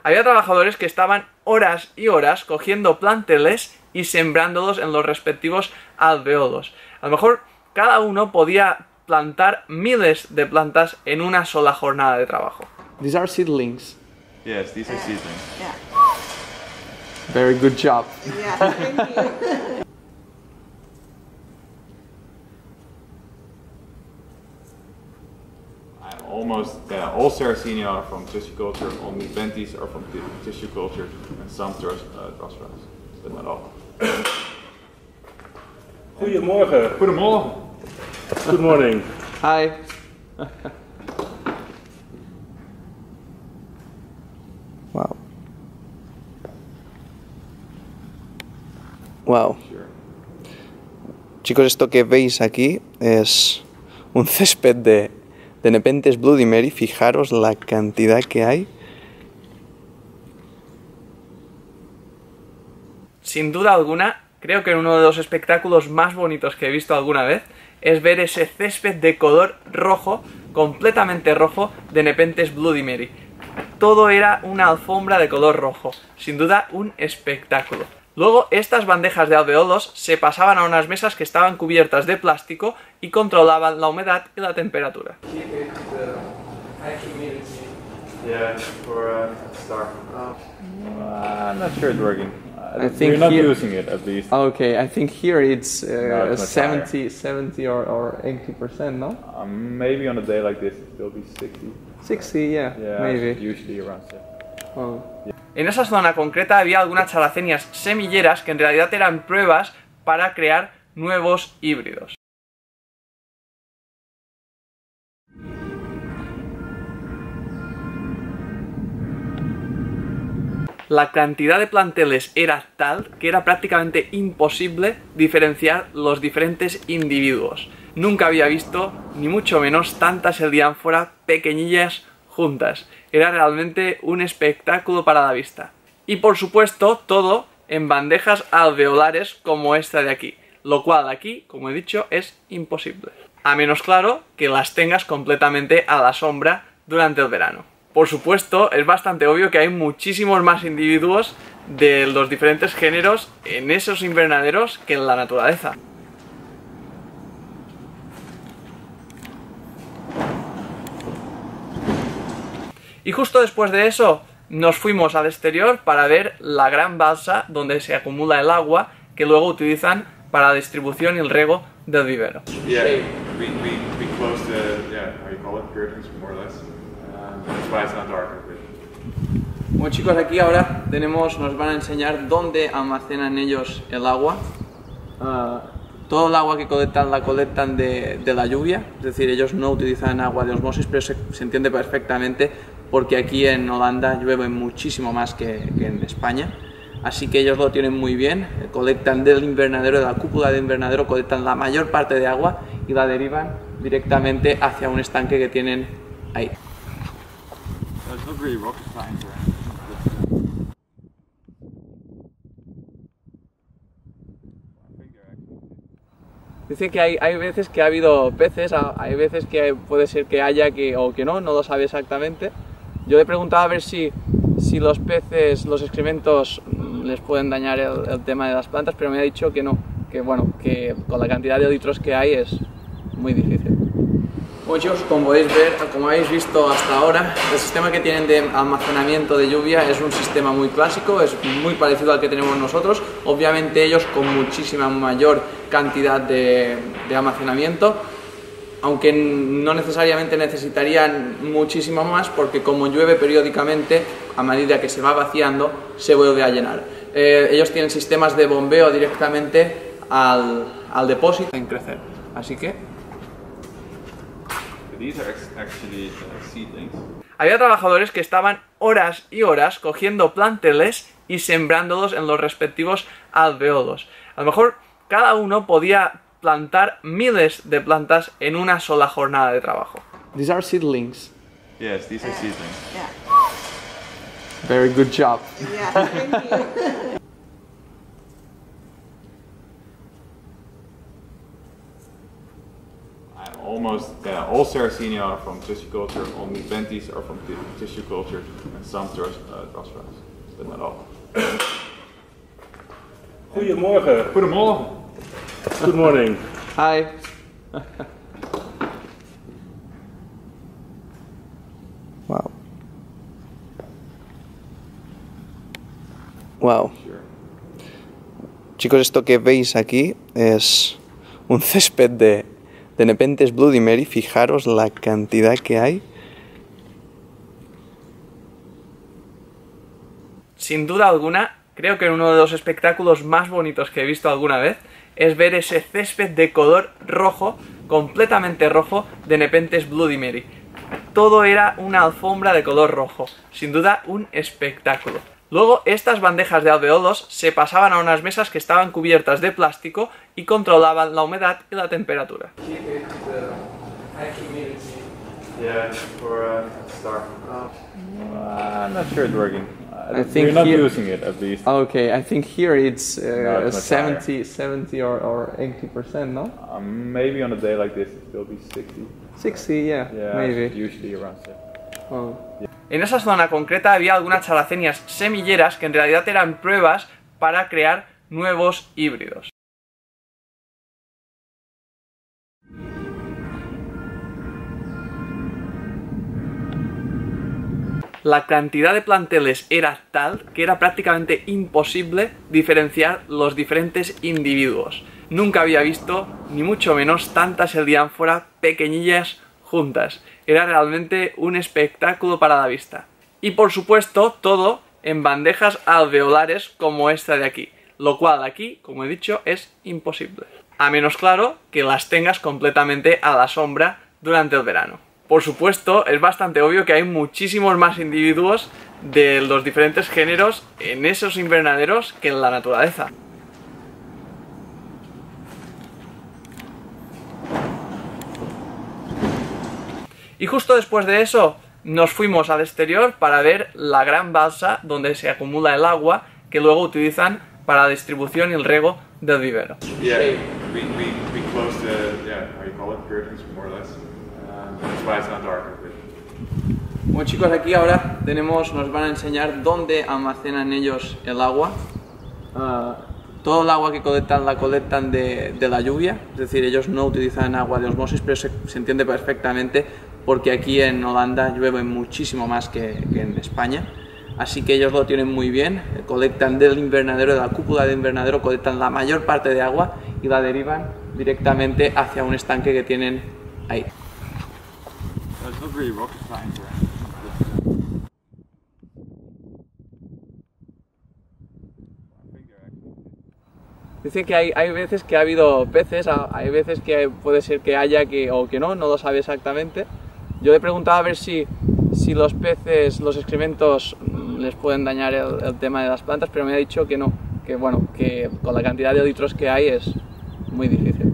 había trabajadores que estaban horas y horas cogiendo planteles y sembrándolos en los respectivos alveolos. A lo mejor cada uno podía plantar miles de plantas en una sola jornada de trabajo. These are seedlings.
Yes, these are seedlings.
Yeah.
Very good job.
Yeah, thank you.
Almost all Sarracenia are from tissue culture, only Nepenthes are from tissue culture, and some Drosera's, but not all.
Goedemorgen.
Goedemorgen.
Good morning.
Hi. Wow. Wow. Chicos, esto que veis aquí es un césped de Nepenthes Bloody Mary. Fijaros la cantidad que hay. Sin duda alguna, creo que uno de los espectáculos más bonitos que he visto alguna vez es ver ese césped de color rojo, completamente rojo, de Nepenthes Bloody Mary. Todo era una alfombra de color rojo. Sin duda, un espectáculo. Luego, estas bandejas de alveolos se pasaban a unas mesas que estaban cubiertas de plástico y controlaban la humedad y la temperatura.
Yeah, for a start. I'm not sure it's working.
I think
we're not
here-
using it at least.
Okay, I think here it's
No, it's much
70 or 80%, no?
Maybe on a day like this, it'll be 60.
60, yeah,
Yeah,
maybe.
usually around 70.
Oh. En esa zona concreta había algunas charracenias semilleras que en realidad eran pruebas para crear nuevos híbridos. La cantidad de planteles era tal que era prácticamente imposible diferenciar los diferentes individuos. Nunca había visto, ni mucho menos, tantas Eldiánfora pequeñillas juntas. Era realmente un espectáculo para la vista. Y por supuesto, todo en bandejas alveolares como esta de aquí, lo cual aquí, como he dicho, es imposible. A menos, claro, que las tengas completamente a la sombra durante el verano. Por supuesto, es bastante obvio que hay muchísimos más individuos de los diferentes géneros en esos invernaderos que en la naturaleza. Y justo después de eso nos fuimos al exterior para ver la gran balsa donde se acumula el agua que luego utilizan para la distribución y el riego del vivero.
Yeah, we closed the, how you call it, curtains, more or less. That's why it's not darker.
Bueno chicos, aquí ahora nos van a enseñar dónde almacenan ellos el agua. Todo el agua que colectan la colectan de la lluvia, es decir, ellos no utilizan agua de osmosis, pero se entiende perfectamente porque aquí en Holanda llueve muchísimo más que en España. Así que ellos lo tienen muy bien, colectan del invernadero, de la cúpula del invernadero, colectan la mayor parte de agua y la derivan directamente hacia un estanque que tienen ahí. Dice que hay veces que ha habido peces, hay veces que puede ser que haya o que no lo sabe exactamente. Yo le preguntaba a ver si los peces, los excrementos les pueden dañar el tema de las plantas, pero me ha dicho que no, que bueno, que con la cantidad de litros que hay es muy difícil. Bueno chicos, como podéis ver, como habéis visto hasta ahora, el sistema que tienen de almacenamiento de lluvia es un sistema muy clásico, es muy parecido al que tenemos nosotros, obviamente ellos con muchísima mayor cantidad de almacenamiento, aunque no necesariamente necesitarían muchísimo más porque como llueve periódicamente, a medida que se va vaciando, se vuelve a llenar. Ellos tienen sistemas de bombeo directamente al depósito en crecer, así que...
These are actually seedlings.
Había trabajadores que estaban horas y horas cogiendo planteles y sembrándolos en los respectivos alveolos. A lo mejor cada uno podía plantar miles de plantas en una sola jornada de trabajo. These are seedlings.
Yes, these are seedlings.
Yeah.
Very good job.
Yeah, thank you.
Almost all Sarracenia are from tissue culture, only Benties are from tissue culture, and some Drossraas, but not all.
Goedemorgen.
Goedemorgen.
Good morning.
Hi. Wow. Wow. Chicos, esto que veis aquí es un césped de Nepenthes Bloody Mary. Fijaros la cantidad que hay. Sin duda alguna, creo que uno de los espectáculos más bonitos que he visto alguna vez es ver ese césped de color rojo, completamente rojo, de Nepenthes Bloody Mary. Todo era una alfombra de color rojo. Sin duda, un espectáculo. Luego, estas bandejas de alveolos se pasaban a unas mesas que estaban cubiertas de plástico y controlaban la humedad y la temperatura.
Yeah, for star. I'm not sure it's working.
I think
we're not
here-
using it at least.
Okay, I think here it's
No, it's much
70 or 80%, no?
Maybe on a day like this, it will be 60.
60, yeah,
Yeah,
maybe.
usually around 70.
Oh. En esa zona concreta había algunas characenias semilleras que en realidad eran pruebas para crear nuevos híbridos. La cantidad de planteles era tal que era prácticamente imposible diferenciar los diferentes individuos. Nunca había visto, ni mucho menos, tantas Eldiánfora pequeñillas juntas. Era realmente un espectáculo para la vista. Y por supuesto, todo en bandejas alveolares como esta de aquí. Lo cual aquí, como he dicho, es imposible. A menos, claro, que las tengas completamente a la sombra durante el verano. Por supuesto, es bastante obvio que hay muchísimos más individuos de los diferentes géneros en esos invernaderos que en la naturaleza. Y justo después de eso nos fuimos al exterior para ver la gran balsa donde se acumula el agua que luego utilizan para la distribución y el riego del vivero.
Yeah, we closed the, how you call it, curtains, more or less. That's why it's not darker.
Bueno chicos, aquí ahora nos van a enseñar dónde almacenan ellos el agua. Todo el agua que colectan la colectan de la lluvia, es decir, ellos no utilizan agua de osmosis, pero se entiende perfectamente porque aquí en Holanda llueve muchísimo más que en España. Así que ellos lo tienen muy bien, colectan del invernadero, de la cúpula del invernadero, colectan la mayor parte de agua y la derivan directamente hacia un estanque que tienen ahí. Dicen que hay veces que ha habido peces, hay veces que puede ser que haya o que no lo sabe exactamente. Yo le he preguntado a ver si los peces, los excrementos les pueden dañar el tema de las plantas, pero me ha dicho que no, que bueno, que con la cantidad de litros que hay es muy difícil.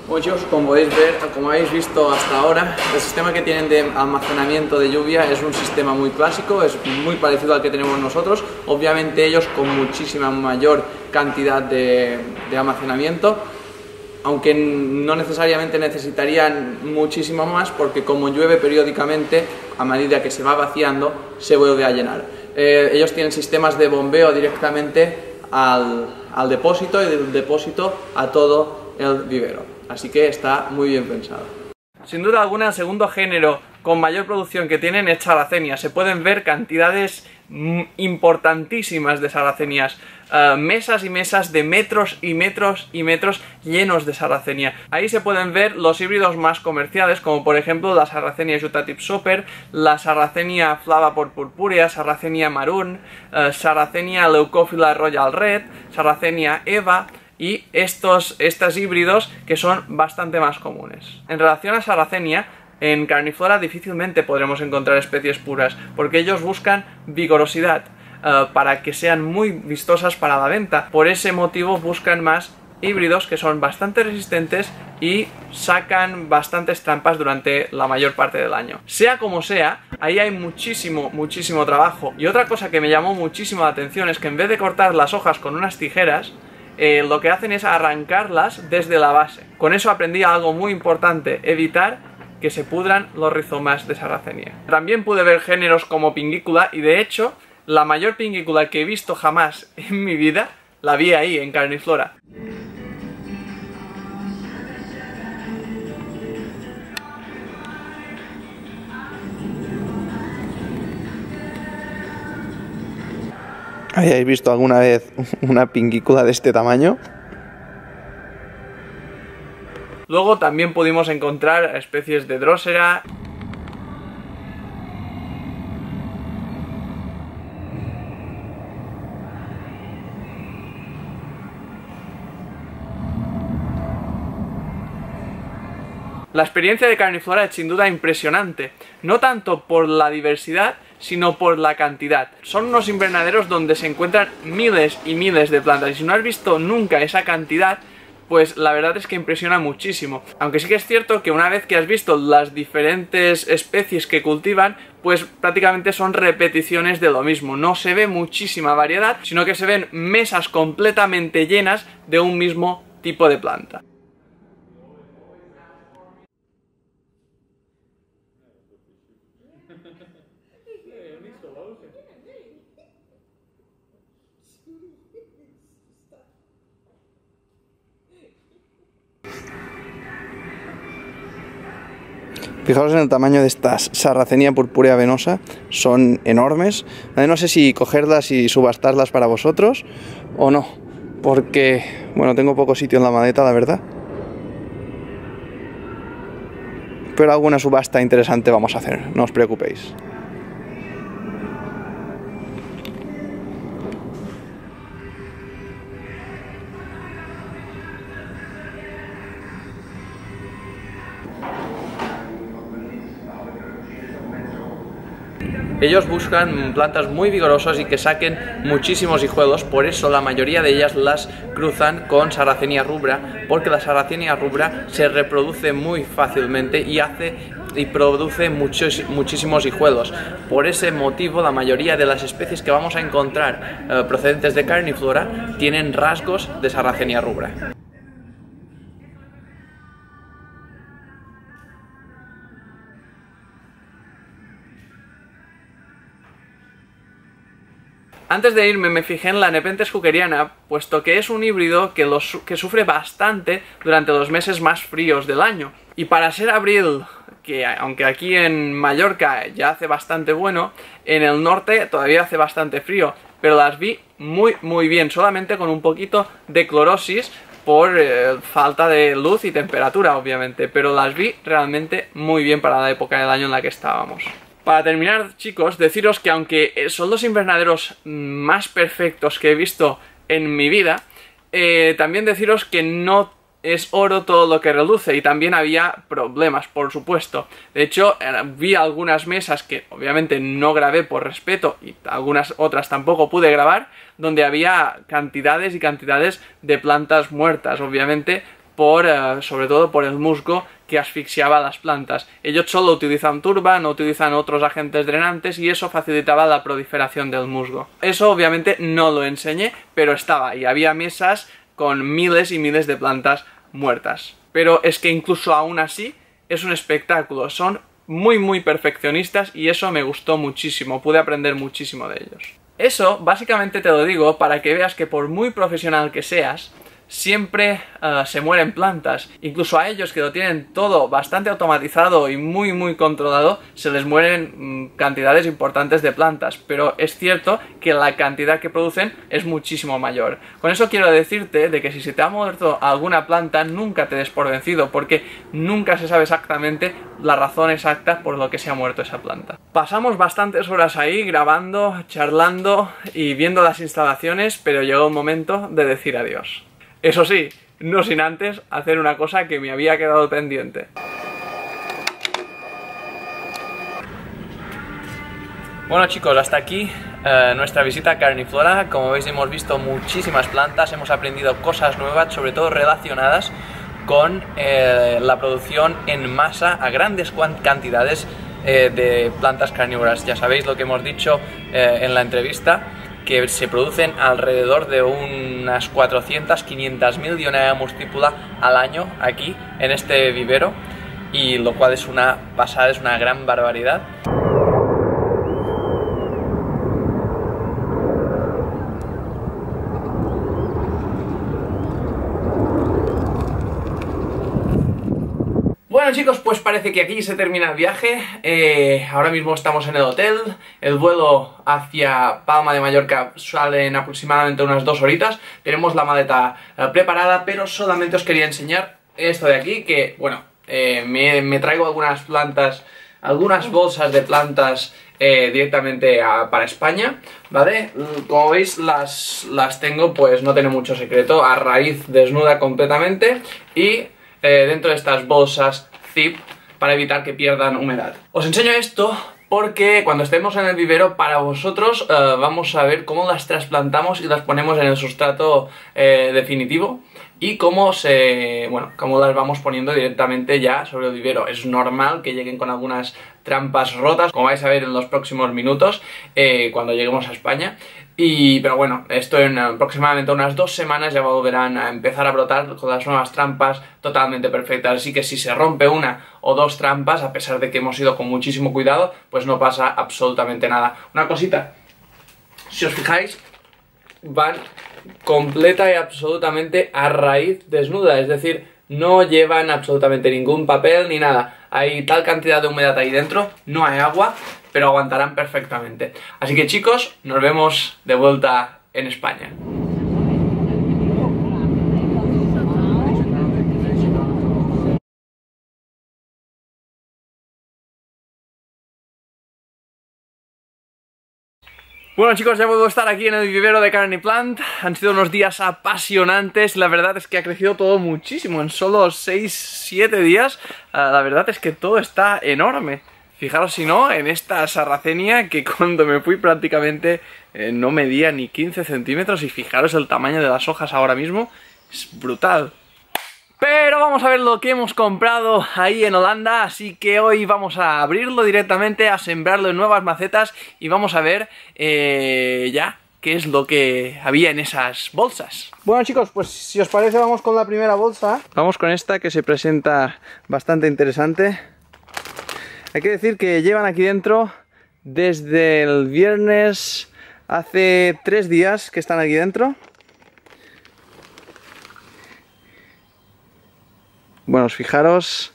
Bueno chicos, como podéis ver, como habéis visto hasta ahora, el sistema que tienen de almacenamiento de lluvia es un sistema muy clásico, es muy parecido al que tenemos nosotros, obviamente ellos con muchísima mayor cantidad de almacenamiento, aunque no necesariamente necesitarían muchísimo más porque como llueve periódicamente, a medida que se va vaciando, se vuelve a llenar. Ellos tienen sistemas de bombeo directamente al depósito y del depósito a todo el vivero. Así que está muy bien pensado. Sin duda alguna, el segundo género con mayor producción que tienen es sarracenia. Se pueden ver cantidades importantísimas de sarracenias, mesas y mesas de metros y metros y metros llenos de sarracenia. Ahí se pueden ver los híbridos más comerciales, como por ejemplo la sarracenia Juthatip super, la sarracenia Flavapor purpurea, sarracenia maroon, sarracenia Leucophila royal red, sarracenia eva y estos híbridos que son bastante más comunes. En relación a sarracenia, en Carniflora difícilmente podremos encontrar especies puras, porque ellos buscan vigorosidad para que sean muy vistosas para la venta. Por ese motivo buscan más híbridos que son bastante resistentes y sacan bastantes trampas durante la mayor parte del año. Sea como sea, ahí hay muchísimo trabajo. Y otra cosa que me llamó muchísimo la atención es que en vez de cortar las hojas con unas tijeras, lo que hacen es arrancarlas desde la base. Con eso aprendí algo muy importante: evitar que se pudran los rizomas de sarracenia. También pude ver géneros como Pinguicula y de hecho la mayor Pinguicula que he visto jamás en mi vida la vi ahí en Carniflora.
¿Hayáis visto alguna vez una Pinguicula de este tamaño?
Luego también pudimos encontrar especies de Drosera. La experiencia de Carniflora es sin duda impresionante, no tanto por la diversidad, sino por la cantidad. Son unos invernaderos donde se encuentran miles y miles de plantas, y si no has visto nunca esa cantidad, pues la verdad es que impresiona muchísimo. Aunque sí que es cierto que una vez que has visto las diferentes especies que cultivan, pues prácticamente son repeticiones de lo mismo. No se ve muchísima variedad, sino que se ven mesas completamente llenas de un mismo tipo de planta.
Fijaos en el tamaño de estas sarracenia purpurea venosa, son enormes. No sé si cogerlas y subastarlas para vosotros o no, porque, bueno, tengo poco sitio en la maleta, la verdad. Pero alguna subasta interesante vamos a hacer, no os preocupéis.
Ellos buscan plantas muy vigorosas y que saquen muchísimos hijuelos, por eso la mayoría de ellas las cruzan con Sarracenia rubra, porque la Sarracenia rubra se reproduce muy fácilmente y produce muchísimos hijuelos. Por ese motivo la mayoría de las especies que vamos a encontrar procedentes de Carniflora tienen rasgos de Sarracenia rubra. Antes de irme me fijé en la Nepenthes cookeriana, puesto que es un híbrido que sufre bastante durante los meses más fríos del año. Y para ser abril, que aunque aquí en Mallorca ya hace bastante bueno, en el norte todavía hace bastante frío, pero las vi muy bien, solamente con un poquito de clorosis por falta de luz y temperatura, obviamente, pero las vi realmente muy bien para la época del año en la que estábamos. Para terminar, chicos, deciros que aunque son los invernaderos más perfectos que he visto en mi vida, también deciros que no es oro todo lo que reluce, y también había problemas, por supuesto. De hecho, vi algunas mesas que obviamente no grabé por respeto, y algunas otras tampoco pude grabar, donde había cantidades y cantidades de plantas muertas, obviamente, sobre todo por el musgo que asfixiaba las plantas. Ellos solo utilizan turba, no utilizan otros agentes drenantes, y eso facilitaba la proliferación del musgo. Eso obviamente no lo enseñé, pero estaba, y había mesas con miles y miles de plantas muertas. Pero es que incluso aún así es un espectáculo, son muy perfeccionistas, y eso me gustó muchísimo, pude aprender muchísimo de ellos. Eso básicamente te lo digo para que veas que por muy profesional que seas, siempre se mueren plantas. Incluso a ellos que lo tienen todo bastante automatizado y muy controlado, se les mueren cantidades importantes de plantas, pero es cierto que la cantidad que producen es muchísimo mayor. Con eso quiero decirte de que si se te ha muerto alguna planta, nunca te des por vencido, porque nunca se sabe exactamente la razón exacta por lo que se ha muerto esa planta. Pasamos bastantes horas ahí grabando, charlando y viendo las instalaciones, pero llegó un momento de decir adiós. Eso sí, no sin antes hacer una cosa que me había quedado pendiente. Bueno, chicos, hasta aquí nuestra visita a Carniflora. Como veis, hemos visto muchísimas plantas, hemos aprendido cosas nuevas, sobre todo relacionadas con la producción en masa a grandes cantidades de plantas carnívoras. Ya sabéis lo que hemos dicho en la entrevista, que se producen alrededor de unas 400-500.000 Dionaea multipla al año aquí en este vivero, y lo cual es una pasada, es una gran barbaridad. Bueno, chicos, pues parece que aquí se termina el viaje. Ahora mismo estamos en el hotel. El vuelo hacia Palma de Mallorca sale en aproximadamente unas 2 horitas. Tenemos la maleta preparada, pero solamente os quería enseñar esto de aquí, que, bueno, me traigo algunas plantas, algunas bolsas de plantas directamente para España, ¿vale? Como veis, las tengo, pues no tiene mucho secreto, a raíz desnuda completamente, y dentro de estas bolsas zip para evitar que pierdan humedad. Os enseño esto porque cuando estemos en el vivero, para vosotros vamos a ver cómo las trasplantamos y las ponemos en el sustrato definitivo, y cómo las vamos poniendo directamente ya sobre el vivero. Es normal que lleguen con algunas trampas rotas, como vais a ver en los próximos minutos cuando lleguemos a España. Pero bueno, esto en aproximadamente unas 2 semanas ya volverán a empezar a brotar con las nuevas trampas totalmente perfectas. Así que si se rompe una o 2 trampas, a pesar de que hemos ido con muchísimo cuidado, pues no pasa absolutamente nada. Una cosita, si os fijáis, van completa y absolutamente a raíz desnuda, es decir, no llevan absolutamente ningún papel ni nada. Hay tal cantidad de humedad ahí dentro, no hay agua, pero aguantarán perfectamente. Así que, chicos, nos vemos de vuelta en España. Bueno, chicos, ya vuelvo a estar aquí en el vivero de Carniplant. Han sido unos días apasionantes. La verdad es que ha crecido todo muchísimo. En solo 6-7 días, la verdad es que todo está enorme. Fijaros si no, en esta sarracenia que cuando me fui prácticamente no medía ni 15 centímetros, y fijaros el tamaño de las hojas ahora mismo, es brutal. Pero vamos a ver lo que hemos comprado ahí en Holanda, así que hoy vamos a abrirlo directamente, a sembrarlo en nuevas macetas, y vamos a ver ya qué es lo que había en esas bolsas.
Bueno, chicos, pues si os parece vamos con la primera bolsa. Vamos con esta, que se presenta bastante interesante. Hay que decir que llevan aquí dentro desde el viernes Hace 3 días que están aquí dentro. Bueno, fijaros,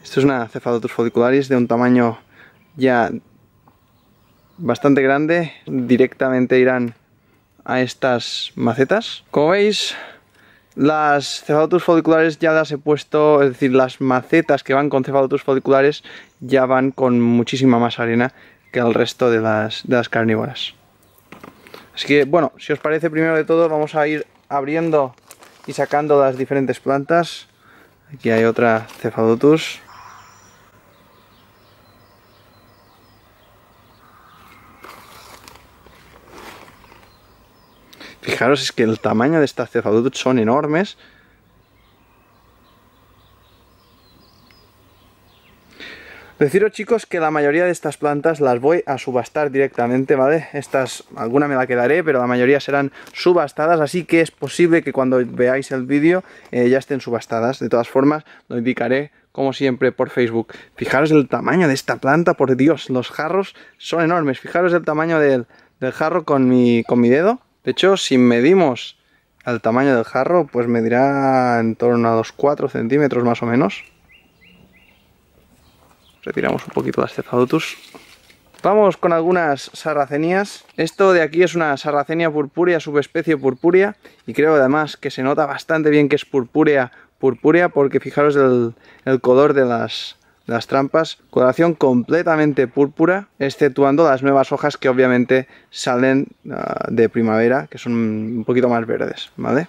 esto es una Cephalotus follicularis de un tamaño ya bastante grande. Directamente irán a estas macetas. Como veis, las Cephalotus folliculares ya las he puesto, es decir, las macetas que van con Cephalotus folliculares ya van con muchísima más arena que el resto de las carnívoras. Así que, bueno, si os parece, primero de todo vamos a ir abriendo y sacando las diferentes plantas. Aquí hay otra Cephalotus. Fijaros, es que el tamaño de estas Cephalotus son enormes. Deciros, chicos, que la mayoría de estas plantas las voy a subastar directamente, ¿vale? Estas, alguna me la quedaré, pero la mayoría serán subastadas, así que es posible que cuando veáis el vídeo ya estén subastadas. De todas formas, lo indicaré, como siempre, por Facebook. Fijaros el tamaño de esta planta, por Dios, los jarros son enormes. Fijaros el tamaño del jarro con mi dedo. De hecho, si medimos el tamaño del jarro, pues medirá en torno a los 4 centímetros más o menos. Retiramos un poquito las Cephalotus. Vamos con algunas sarracenías. Esto de aquí es una Sarracenia purpurea, subespecie purpurea, y creo además que se nota bastante bien que es purpurea porque fijaros el color de las trampas. Coloración completamente púrpura, exceptuando las nuevas hojas que obviamente salen de primavera, que son un poquito más verdes, ¿vale?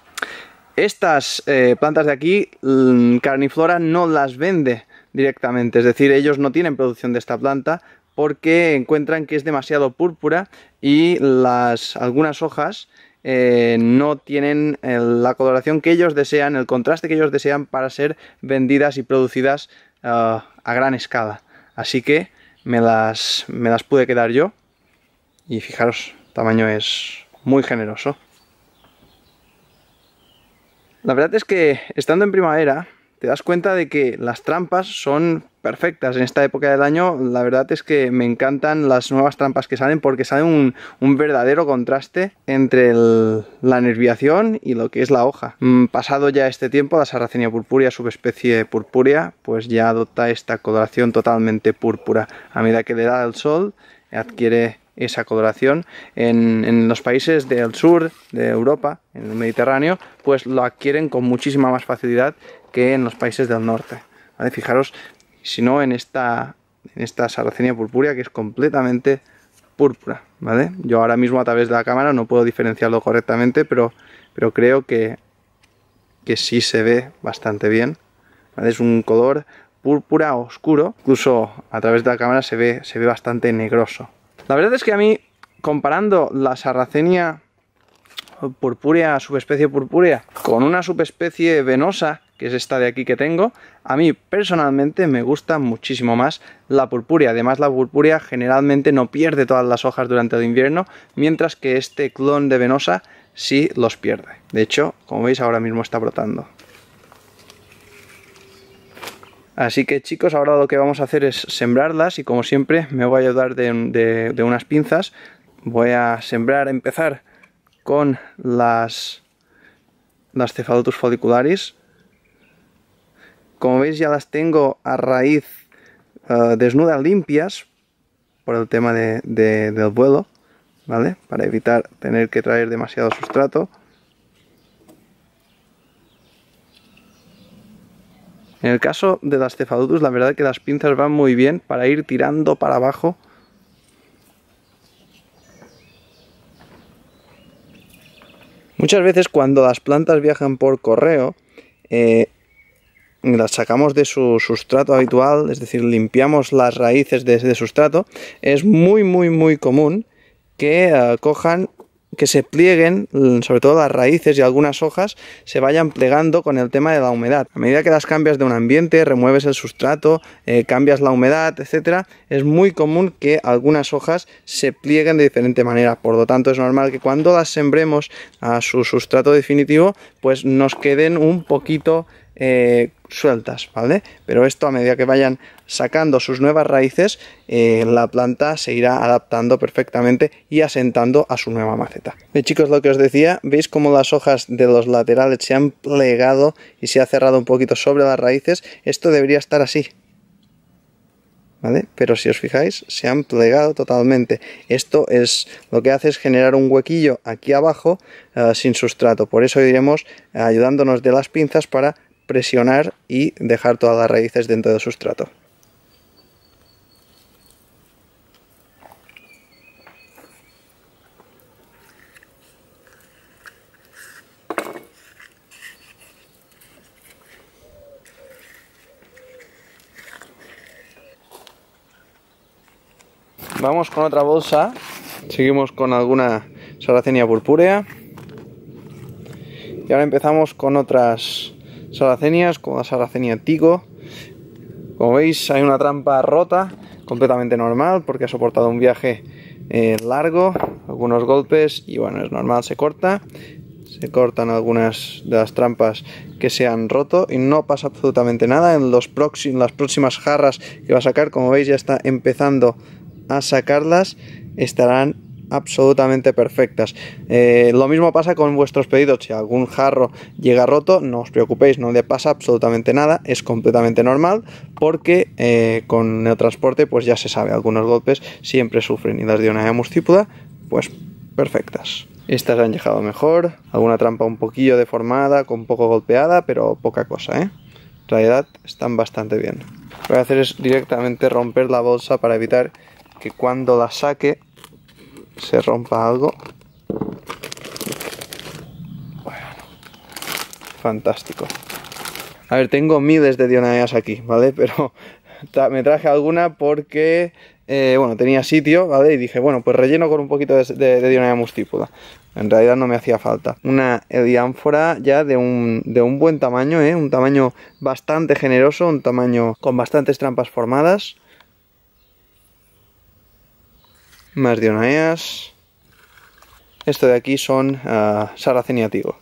Estas plantas de aquí, Carniflora no las vende directamente, es decir, ellos no tienen producción de esta planta porque encuentran que es demasiado púrpura y algunas hojas no tienen la coloración que ellos desean, el contraste que ellos desean para ser vendidas y producidas a gran escala. Así que me las pude quedar yo y fijaros, el tamaño es muy generoso. La verdad es que estando en primavera te das cuenta de que las trampas son perfectas en esta época del año. La verdad es que me encantan las nuevas trampas que salen porque sale un verdadero contraste entre la nerviación y lo que es la hoja. Pasado ya este tiempo, la Sarracenia purpurea, subespecie purpurea, pues ya adopta esta coloración totalmente púrpura. A medida que le da el sol, adquiere esa coloración. En los países del sur de Europa, en el Mediterráneo, pues lo adquieren con muchísima más facilidad que en los países del norte, ¿vale? Fijaros, si no, en esta Sarracenia purpurea, que es completamente púrpura, ¿vale? Yo ahora mismo a través de la cámara no puedo diferenciarlo correctamente, pero creo que sí se ve bastante bien, ¿vale? Es un color púrpura oscuro, incluso a través de la cámara se ve bastante negroso. La verdad es que a mí, comparando la Sarracenia purpurea, subespecie purpurea, con una subespecie venosa, que es esta de aquí que tengo, a mí personalmente me gusta muchísimo más la purpurea. Además, la purpurea generalmente no pierde todas las hojas durante el invierno, mientras que este clon de venosa sí los pierde. De hecho, como veis, ahora mismo está brotando. Así que, chicos, ahora lo que vamos a hacer es sembrarlas y, como siempre, me voy a ayudar de unas pinzas. Voy a empezar con las Cephalotus follicularis. Como veis, ya las tengo a raíz desnudas, limpias, por el tema del vuelo, ¿vale? Para evitar tener que traer demasiado sustrato. En el caso de las Cephalotus, la verdad es que las pinzas van muy bien para ir tirando para abajo. Muchas veces cuando las plantas viajan por correo, las sacamos de su sustrato habitual, es decir, limpiamos las raíces de sustrato, es muy común que que se plieguen, sobre todo las raíces y algunas hojas, se vayan plegando con el tema de la humedad. A medida que las cambias de un ambiente, remueves el sustrato, cambias la humedad, etcétera, es muy común que algunas hojas se plieguen de diferente manera. Por lo tanto, es normal que cuando las sembremos a su sustrato definitivo, pues nos queden un poquito sueltas, ¿vale? Pero esto, a medida que vayan sacando sus nuevas raíces, la planta se irá adaptando perfectamente y asentando a su nueva maceta. Chicos, lo que os decía, ¿veis cómo las hojas de los laterales se han plegado y se ha cerrado un poquito sobre las raíces? Esto debería estar así, ¿vale? Pero si os fijáis, se han plegado totalmente. Esto es lo que hace es generar un huequillo aquí abajo sin sustrato. Por eso iremos ayudándonos de las pinzas para presionar y dejar todas las raíces dentro del sustrato. Vamos con otra bolsa, seguimos con alguna Sarracenia purpúrea y ahora empezamos con otras sarracenias, como la Sarracenia tigo. Como veis, hay una trampa rota, completamente normal porque ha soportado un viaje largo, algunos golpes y bueno, es normal, se cortan algunas de las trampas que se han roto y no pasa absolutamente nada. En las próximas jarras que va a sacar, como veis, ya está empezando a sacarlas, estarán absolutamente perfectas. Lo mismo pasa con vuestros pedidos. Si algún jarro llega roto, no os preocupéis, no le pasa absolutamente nada, es completamente normal porque con el transporte pues ya se sabe, algunos golpes siempre sufren y las Dionaea muscipula pues perfectas. Estas han llegado mejor, alguna trampa un poquillo deformada, con poco golpeada, pero poca cosa, En realidad están bastante bien. Lo que voy a hacer es directamente romper la bolsa para evitar que cuando la saque se rompa algo. Bueno, fantástico. A ver, tengo miles de Dionaeas aquí, ¿vale? Pero me traje alguna porque, bueno, tenía sitio, ¿vale? Y dije, bueno, pues relleno con un poquito de Dionaea muscipula. En realidad no me hacía falta. Una heliánfora ya de un buen tamaño, un tamaño bastante generoso, un tamaño con bastantes trampas formadas. Más Dionaeas. Esto de aquí son Sarracenia tigo.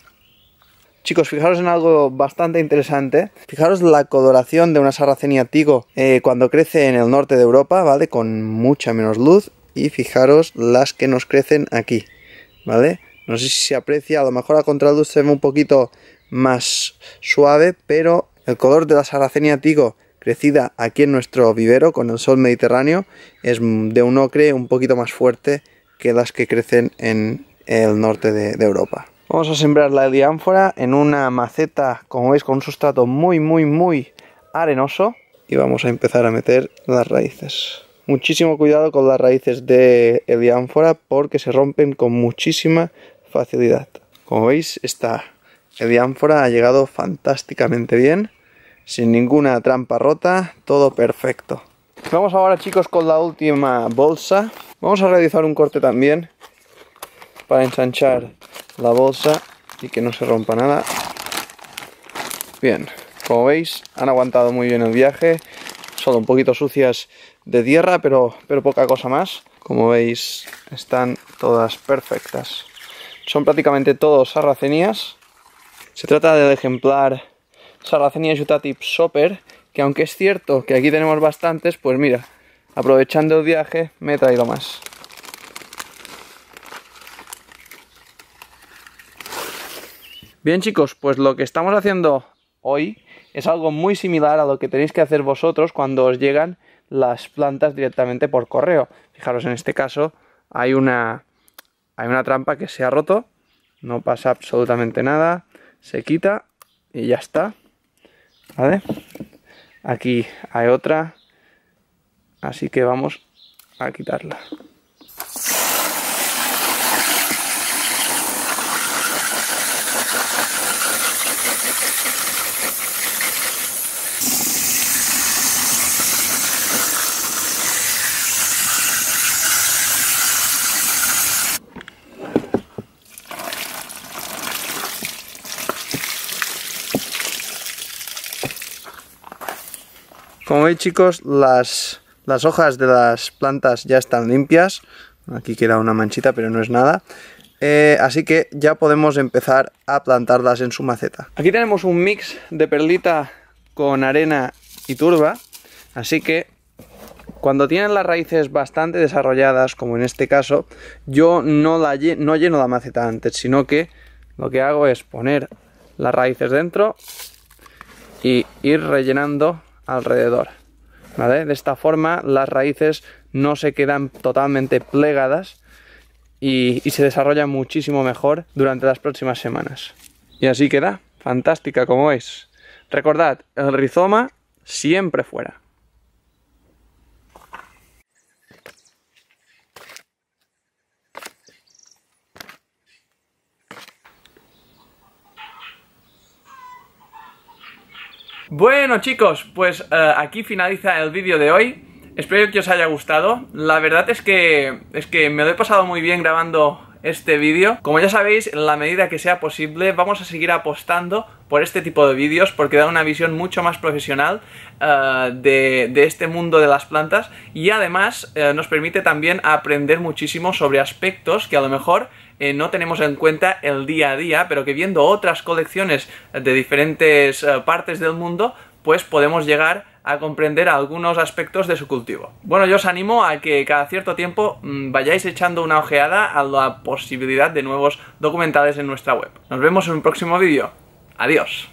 Chicos, fijaros en algo bastante interesante. Fijaros la coloración de una Sarracenia tigo cuando crece en el norte de Europa, ¿vale? Con mucha menos luz. Y fijaros las que nos crecen aquí, ¿vale? No sé si se aprecia, a lo mejor a contraluz se ve un poquito más suave, pero el color de la Sarracenia tigo crecida aquí en nuestro vivero con el sol mediterráneo es de un ocre un poquito más fuerte que las que crecen en el norte de Europa. Vamos a sembrar la heliánfora en una maceta, como veis, con un sustrato muy arenoso y vamos a empezar a meter las raíces. Muchísimo cuidado con las raíces de heliánfora porque se rompen con muchísima facilidad. Como veis, esta heliánfora ha llegado fantásticamente bien, sin ninguna trampa rota, todo perfecto. Vamos ahora, chicos, con la última bolsa. Vamos a realizar un corte también para ensanchar la bolsa y que no se rompa nada. Bien, como veis, han aguantado muy bien el viaje, solo un poquito sucias de tierra, pero poca cosa más. Como veis, están todas perfectas. Son prácticamente todos sarracenias. Se trata del ejemplar Sarracenia Utah Topper, que aunque es cierto que aquí tenemos bastantes, pues mira, aprovechando el viaje me he traído más. Bien, chicos, pues lo que estamos haciendo hoy es algo muy similar a lo que tenéis que hacer vosotros cuando os llegan las plantas directamente por correo. Fijaros, en este caso hay una trampa que se ha roto, no pasa absolutamente nada, se quita y ya está, ¿vale? Aquí hay otra, así que vamos a quitarla. Como veis, chicos, las hojas de las plantas ya están limpias. Aquí queda una manchita, pero no es nada. así que ya podemos empezar a plantarlas en su maceta. Aquí tenemos un mix de perlita con arena y turba, así que cuando tienen las raíces bastante desarrolladas, como en este caso, yo no lleno la maceta antes, sino que lo que hago es poner las raíces dentro y ir rellenando alrededor, ¿vale? De esta forma las raíces no se quedan totalmente plegadas y se desarrollan muchísimo mejor durante las próximas semanas. Y así queda, fantástica como veis. Recordad, el rizoma siempre fuera.
Bueno chicos, pues aquí finaliza el vídeo de hoy. Espero que os haya gustado. La verdad es que me lo he pasado muy bien grabando este vídeo. Como ya sabéis, en la medida que sea posible vamos a seguir apostando por este tipo de vídeos porque da una visión mucho más profesional de este mundo de las plantas y además nos permite también aprender muchísimo sobre aspectos que a lo mejor no tenemos en cuenta el día a día, pero que viendo otras colecciones de diferentes partes del mundo, pues podemos llegar a comprender algunos aspectos de su cultivo. Bueno, yo os animo a que cada cierto tiempo vayáis echando una ojeada a la posibilidad de nuevos documentales en nuestra web. Nos vemos en un próximo vídeo. Adiós.